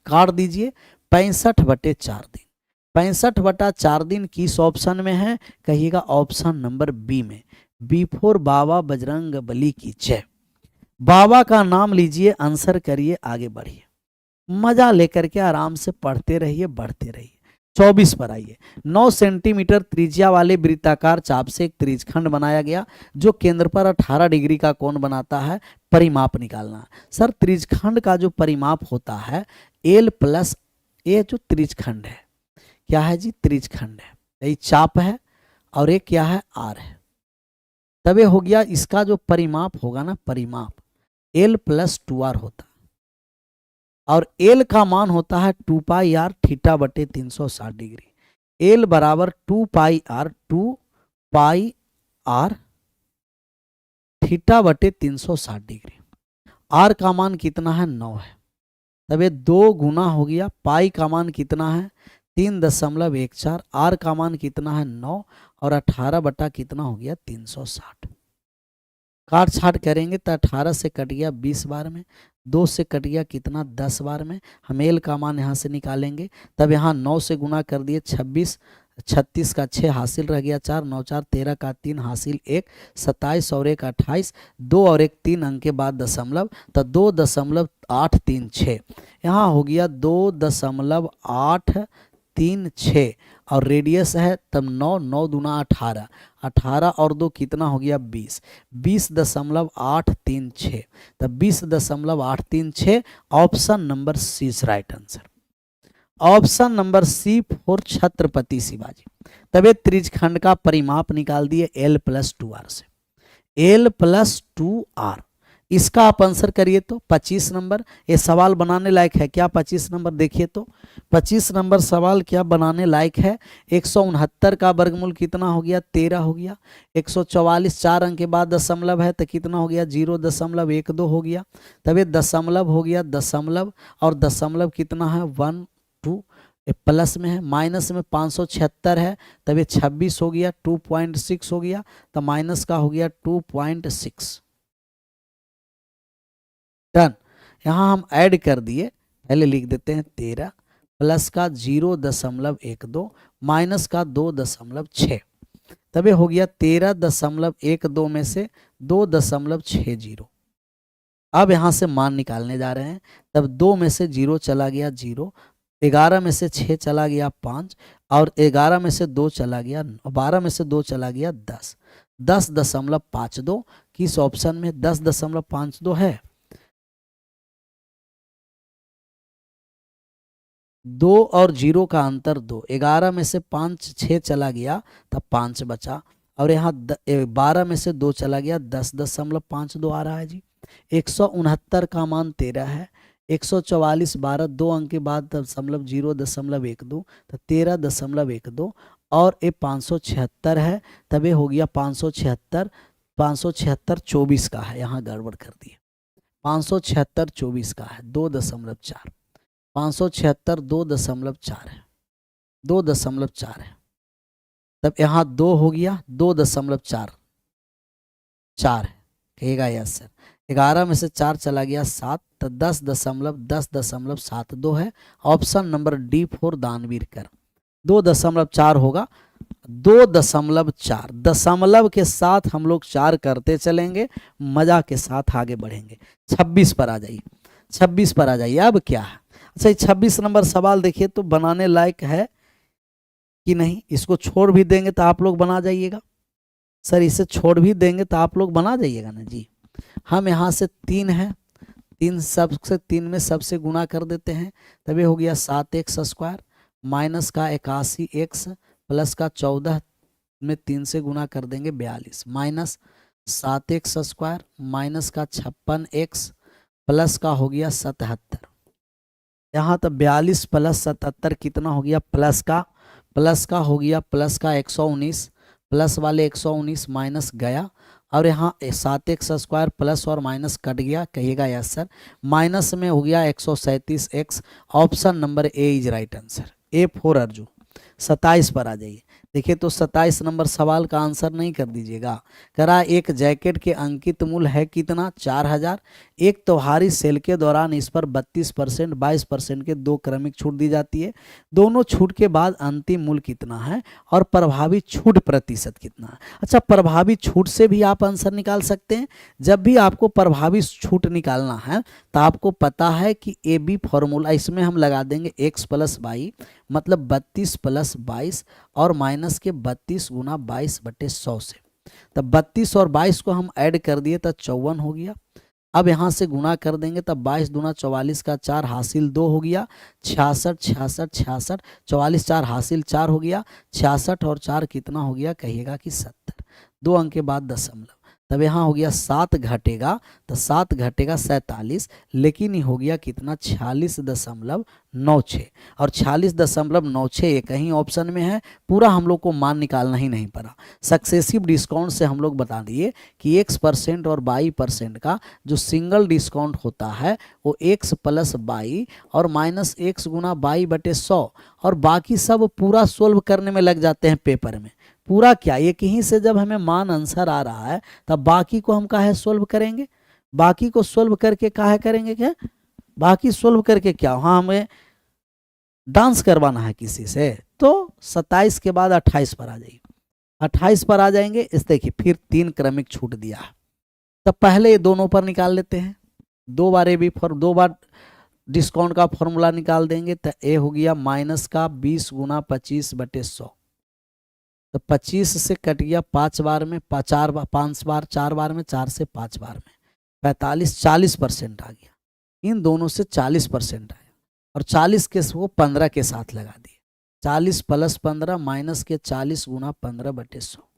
काट दीजिए 65/4 दिन। 65/4 दिन किस ऑप्शन में है, कहिएगा ऑप्शन नंबर बी में, बी फॉर बाबा बजरंग बली की जय। बाबा का नाम लीजिए, आंसर करिए, आगे बढ़िए, मजा लेकर के आराम से पढ़ते रहिए, बढ़ते रहिए। 24 पर आइए। 9 सेंटीमीटर त्रिज्या वाले वृत्ताकार चाप से एक त्रिज्यखंड बनाया गया जो केंद्र पर 18 डिग्री का कोण बनाता है, परिमाप निकालना। सर त्रिज्यखंड का जो परिमाप होता है एल प्लस, ये जो त्रिज्यखंड है क्या है जी, त्रिज्यखंड है, ये चाप है और एक क्या है, आर है। तब ये हो गया, इसका जो परिमाप होगा ना, परिमाप एल प्लस 2r होता है, और एल का मान होता है 2 पाई आर थीटा बटे 360 डिग्री। एल बराबर 2 पाई आर थीटा बटे 360 डिग्री। आर का मान कितना है, 9 है, तब ये 2 गुना हो गया। पाई का मान कितना है, 3.14। आर का मान कितना है, 9, और 18 बटा कितना हो गया, 360। काट छाट करेंगे तो 18 से कट गया 20 बार में, 2 से कट गया कितना, 10 बार में। हम एल का मान यहाँ से निकालेंगे, तब यहाँ 9 से गुना कर दिए 26, 36 का 6 हासिल रह गया 4, 9 4 13 का 3 हासिल 1, 27 और 1 28, 2 और 1 3 अंक के बाद दशमलव, तो 2.836 यहाँ हो गया 2.836, और रेडियस है तब 9, 9 दूना 18, 18 और 2 कितना हो गया 20, 20.836, तब 20.836 option number C is right answer. Option number C for Chhatrapati Shivaji. तब ये त्रिज्यखंड का परिमाप निकाल दिए L + 2R से, L + 2R। इसका आप आंसर करिए तो 25 नंबर, ये सवाल बनाने लायक है क्या, 25 नंबर देखिए तो 25 नंबर सवाल क्या बनाने लायक है। 169 का वर्गमूल कितना हो गया, 13 हो गया। 144 4 अंक के बाद दशमलव है तो कितना हो गया, 0.12 हो गया। तब ये दशमलव हो गया, दशमलव और दशमलव कितना है 1 2, प्लस में है, माइनस में 576 है, तब ये 26 हो गया, 2.6 हो गया, तो माइनस का हो गया 2.6। डन। यहाँ हम ऐड कर दिए, पहले लिख देते हैं 13 प्लस का 0.12 माइनस का 2.6, तब ये हो गया 13.12 में से 2.60। अब यहाँ से मान निकालने जा रहे हैं, तब 2 में से 0 चला गया 0, 11 में से 6 चला गया 5, और 11 में से 2 चला गया 12 में से 2 चला गया 10, 10.52। किस ऑप्शन में 10.52 है? 2 और 0 का अंतर 2, 11 में से 5 6 चला गया तब 5 बचा, और यहाँ 12 में से 2 चला गया 10.52 आ रहा है जी। 169 का मान 13 है, 144 12 2 अंक के बाद 0.12 तो 13.12, और ये 576 है, तब ये हो गया 576, 576 24 का है, यहाँ गड़बड़ कर दिए, 576 24 का है, 2.4, 576 2.4 है, 2.4 है, तब यहाँ 2 हो गया 2.4 है, कहेगा यस सर। 11 में से 4 चला गया 7, तो 10.72 है, ऑप्शन नंबर डी फॉर दानवीर कर। 2.4 होगा, 2.4, दशमलव के साथ हम लोग 4 करते चलेंगे, मजा के साथ आगे बढ़ेंगे। 26 पर आ जाइए, 26 पर आ जाइए। अब क्या है? अच्छा, 26 नंबर सवाल देखिए तो बनाने लायक है कि नहीं? इसको छोड़ भी देंगे तो आप लोग बना जाइएगा। सर इसे छोड़ भी देंगे तो आप लोग बना जाइएगा ना जी। हम यहाँ से 3 है, 3 में सबसे गुणा कर देते हैं, तभी हो गया 7x² माइनस का 81x प्लस का 14 में 3 से गुणा कर देंगे 42, माइनस 7x² माइनस का 56x प्लस का हो गया 77। यहाँ तो 42 प्लस 77 कितना हो गया? प्लस का हो गया प्लस का 119, प्लस वाले 119 माइनस गया, और यहाँ 7x² प्लस और माइनस कट गया, कहिएगा यस सर। माइनस में हो गया 137x, option number A is right answer, A for Arjun. 27 पर आ जाइए। देखिए तो 27 नंबर सवाल का आंसर नहीं कर दीजिएगा। करा एक जैकेट के अंकित मूल्य है कितना? 4000। एक त्योहारी सेल के दौरान इस पर 32%, 22% के 2 क्रमिक छूट दी जाती है। दोनों छूट के बाद अंतिम मूल्य कितना है और प्रभावी छूट प्रतिशत कितना है? अच्छा, प्रभावी छूट से भी आप आंसर निकाल सकते हैं। जब भी आपको प्रभावी छूट निकालना है तो आपको पता है कि ए बी फॉर्मूला, इसमें हम लगा देंगे x + y मतलब 32 + 22 और माइनस के 32 गुना 22/100 से, तब 32 और 22 को हम ऐड कर दिए तो 54 हो गया। अब यहाँ से गुना कर देंगे तब 22 दूना 44 का 4 हासिल 2 हो गया, 66 66 66, 44 4 हासिल 4 हो गया, 66 और 4 कितना हो गया? कहिएगा कि 70। 2 अंक के बाद दशमलव, तब यहाँ हो गया 7 घटेगा तो 7 घटेगा 47, लेकिन ये हो गया कितना? 46.96, और 46.96 एक ही ऑप्शन में है। पूरा हम लोग को मान निकालना ही नहीं पड़ा। सक्सेसिव डिस्काउंट से हम लोग बता दिए कि x% और 22% का जो सिंगल डिस्काउंट होता है वो x + 22 और माइनस x गुना 22/100, और बाकी सब पूरा सोल्व करने में लग जाते हैं पेपर में। पूरा क्या, एक ही से जब हमें मान आंसर आ रहा है तब बाकी को हम काहे सोल्व करेंगे? बाकी को सोल्व करके काहे करेंगे? क्या बाकी सोल्व करके क्या? हाँ, हमें डांस करवाना है किसी से। तो 27 के बाद 28 पर आ जाइए। 28 पर आ जाएंगे, इस देखिए फिर 3 क्रमिक छूट दिया है, तब पहले ये दोनों पर निकाल लेते हैं। 2 बार ए बी फॉर 2 बार डिस्काउंट का फॉर्मूला निकाल देंगे तो ए हो गया माइनस का 20 गुना 25/100, तो 25 से कट गया 5 बार में, 4 बार में, 4 से 5 बार में 45, 40% आ गया। इन दोनों से 40% आया, और 40 के वो 15 के साथ लगा दिए। 40 + 15 माइनस के 40 गुना 15/100।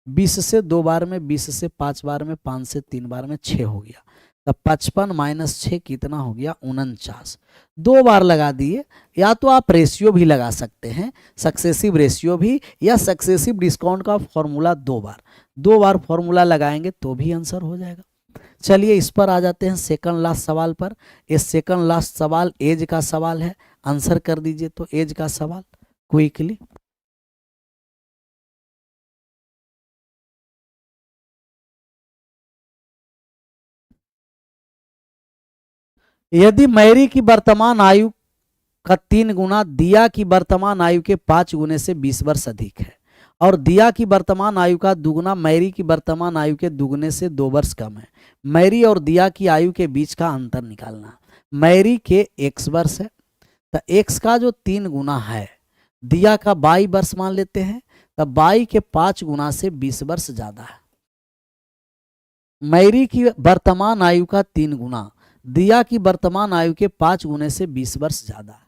20 से 2 बार में, 20 से 5 बार में, 5 से 3 बार में 6 हो गया, तब 55 - 6 कितना हो गया? 49। 2 बार लगा दिए। या तो आप रेशियो भी लगा सकते हैं, सक्सेसिव रेशियो भी, या सक्सेसिव डिस्काउंट का फॉर्मूला 2 बार फॉर्मूला लगाएंगे तो भी आंसर हो जाएगा। चलिए इस पर आ जाते हैं सेकंड लास्ट सवाल पर। ये सेकंड लास्ट सवाल एज का सवाल है, आंसर कर दीजिए तो एज का सवाल क्विकली। यदि मैरी की वर्तमान आयु का 3 गुना दिया की वर्तमान आयु के 5 गुने से 20 वर्ष अधिक है, और दिया की वर्तमान आयु का दुगुना मैरी की वर्तमान आयु के दुगने से 2 वर्ष कम है। मैरी और दिया की आयु के बीच का अंतर निकालना है। मैरी के x वर्ष है तो x का जो 3 गुना है, दिया का 22 वर्ष मान लेते हैं, तो 22 के 5 गुना से 20 वर्ष ज्यादा है। मैरी की वर्तमान आयु का 3 गुना, दिया की वर्तमान आयु के 5 गुने से 20 वर्ष ज्यादा है।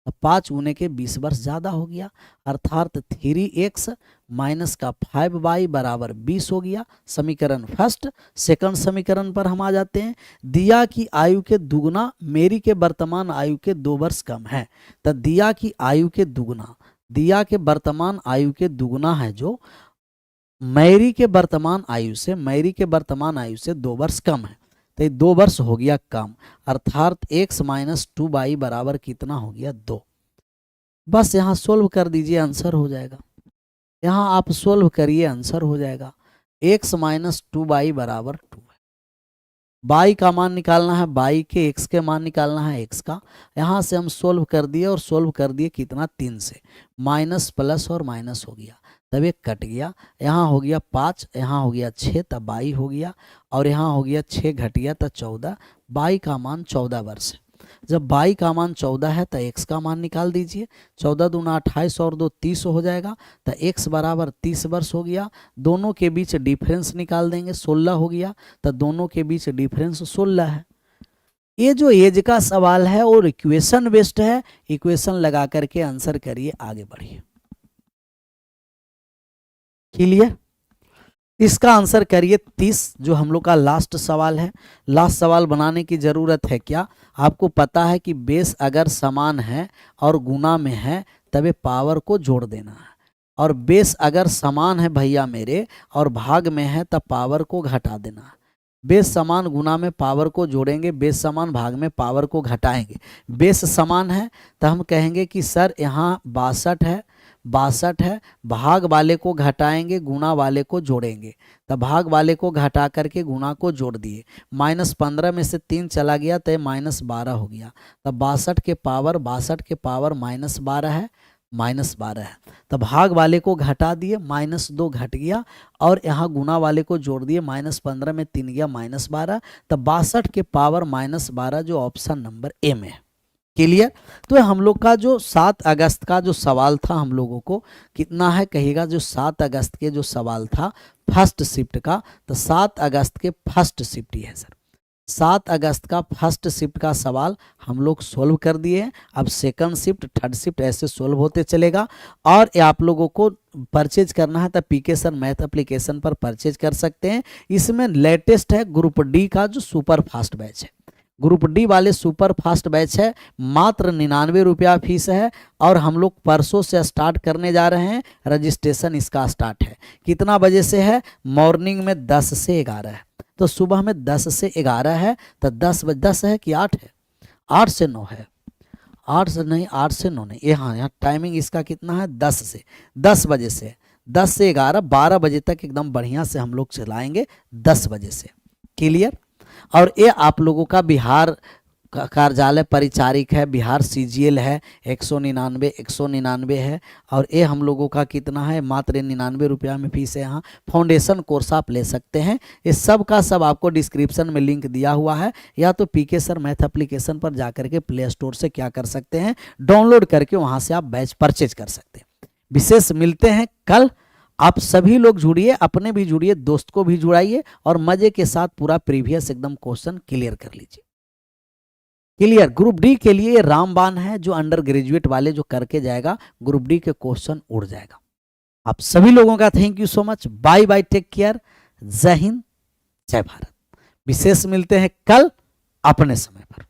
तो 5 गुने के 20 वर्ष ज्यादा हो गया, अर्थात 3x माइनस का 5y बराबर 20 हो गया। समीकरण फर्स्ट। सेकंड समीकरण पर हम आ जाते हैं। दिया की आयु के दुगुना मेरी के वर्तमान आयु के 2 वर्ष कम है, तो दिया की आयु के दुगुना, दिया के वर्तमान आयु के दुगुना है जो मैरी के वर्तमान आयु से, मैरी के वर्तमान आयु से 2 वर्ष कम है, तो ये 2 वर्ष हो गया कम, अर्थात x माइनस 2y बराबर कितना हो गया 2। बस यहाँ सोल्व कर दीजिए, आंसर हो जाएगा। यहाँ आप सोल्व करिए, आंसर हो जाएगा। x माइनस 2y बराबर 2 है। y का मान निकालना है, y के x के मान निकालना है x का। यहाँ से हम सोल्व कर दिए और सोल्व कर दिए कितना 3 से, माइनस प्लस और माइनस हो गया, तब एक कट गया। यहाँ हो गया 5, यहाँ हो गया 6, तब 22 हो गया, और यहाँ हो गया 6 घट गया तो 14। 22 का मान 14 वर्ष है। जब 22 का मान 14 है तो x का मान निकाल दीजिए। 14 दूना 28 और 2 30 हो जाएगा, तो x बराबर 30 वर्ष हो गया। दोनों के बीच डिफरेंस निकाल देंगे, 16 हो गया, तो दोनों के बीच डिफरेंस 16 है। ये जो एज का सवाल है और इक्वेशन बेस्ड है, इक्वेशन लगा करके आंसर करिए, आगे बढ़िए। क्लियर? इसका आंसर करिए 30, जो हम लोग का लास्ट सवाल है। लास्ट सवाल बनाने की जरूरत है क्या? आपको पता है कि बेस अगर समान है और गुना में है तभी पावर को जोड़ देना है, और बेस अगर समान है भैया मेरे और भाग में है तब पावर को घटा देना है। बेस समान गुना में पावर को जोड़ेंगे, बेस समान भाग में पावर को घटाएंगे। बेस समान है तो हम कहेंगे कि सर यहाँ 62 है, भाग वाले को घटाएंगे, गुना वाले को जोड़ेंगे, तब भाग वाले को घटा करके गुना को जोड़ दिए। -15 में से 3 चला गया तो -12 हो गया, तब 62 के पावर -12 है, -12 है, तब भाग वाले को घटा दिए, -2 घट गया, और यहाँ गुना वाले को जोड़ दिए, -15 में 3 गया -12, तब 62 के पावर -12 जो ऑप्शन नंबर ए में है। क्लियर? तो हम लोग का जो 7 अगस्त का जो सवाल था हम लोगों को कितना है कहिएगा? जो 7 अगस्त के जो सवाल था फर्स्ट शिफ्ट का, तो 7 अगस्त के फर्स्ट शिफ्ट ही है सर। 7 अगस्त का फर्स्ट शिफ्ट का सवाल हम लोग सोल्व कर दिए हैं। अब सेकंड शिफ्ट, थर्ड शिफ्ट ऐसे सोल्व होते चलेगा। और ये आप लोगों को परचेज करना है तो पीके सर मैथ एप्लीकेशन पर परचेज कर सकते हैं। इसमें लेटेस्ट है ग्रुप डी का जो सुपर फास्ट बैच है। ग्रुप डी वाले सुपर फास्ट बैच है, मात्र 99 रुपया फीस है, और हम लोग परसों से स्टार्ट करने जा रहे हैं। रजिस्ट्रेशन इसका स्टार्ट है कितना बजे से है? मॉर्निंग में 10 से 11 है, तो सुबह में 10 से 11 है, तो 10 है कि 8 है? 8 से 9 है, 8 से नहीं, 8 से 9 नहीं, यहाँ टाइमिंग इसका कितना है? 10 बजे से 10 से 11, 12 बजे तक एकदम बढ़िया से हम लोग चलाएंगे 10 बजे से। क्लियर? और ये आप लोगों का बिहार कार्यालय परिचारिक है, बिहार CGL है, 199 है, और ये हम लोगों का कितना है? मात्र 99 रुपया में फीस है। यहाँ फाउंडेशन कोर्स आप ले सकते हैं। ये सब का सब आपको डिस्क्रिप्शन में लिंक दिया हुआ है, या तो पीके सर मैथ एप्लीकेशन पर जाकर के प्ले स्टोर से क्या कर सकते हैं? डाउनलोड करके वहाँ से आप बैच परचेज कर सकते हैं। विशेष मिलते हैं कल। आप सभी लोग जुड़िए, अपने भी जुड़िए, दोस्त को भी जुड़ाइए, और मजे के साथ पूरा प्रीवियस एकदम क्वेश्चन क्लियर कर लीजिए। क्लियर? ग्रुप डी के लिए रामबाण है, जो अंडर ग्रेजुएट वाले जो करके जाएगा ग्रुप डी के क्वेश्चन उड़ जाएगा। आप सभी लोगों का thank you so much. Bye bye, take care, जय हिंद, जय भारत। विशेष मिलते हैं कल अपने समय पर।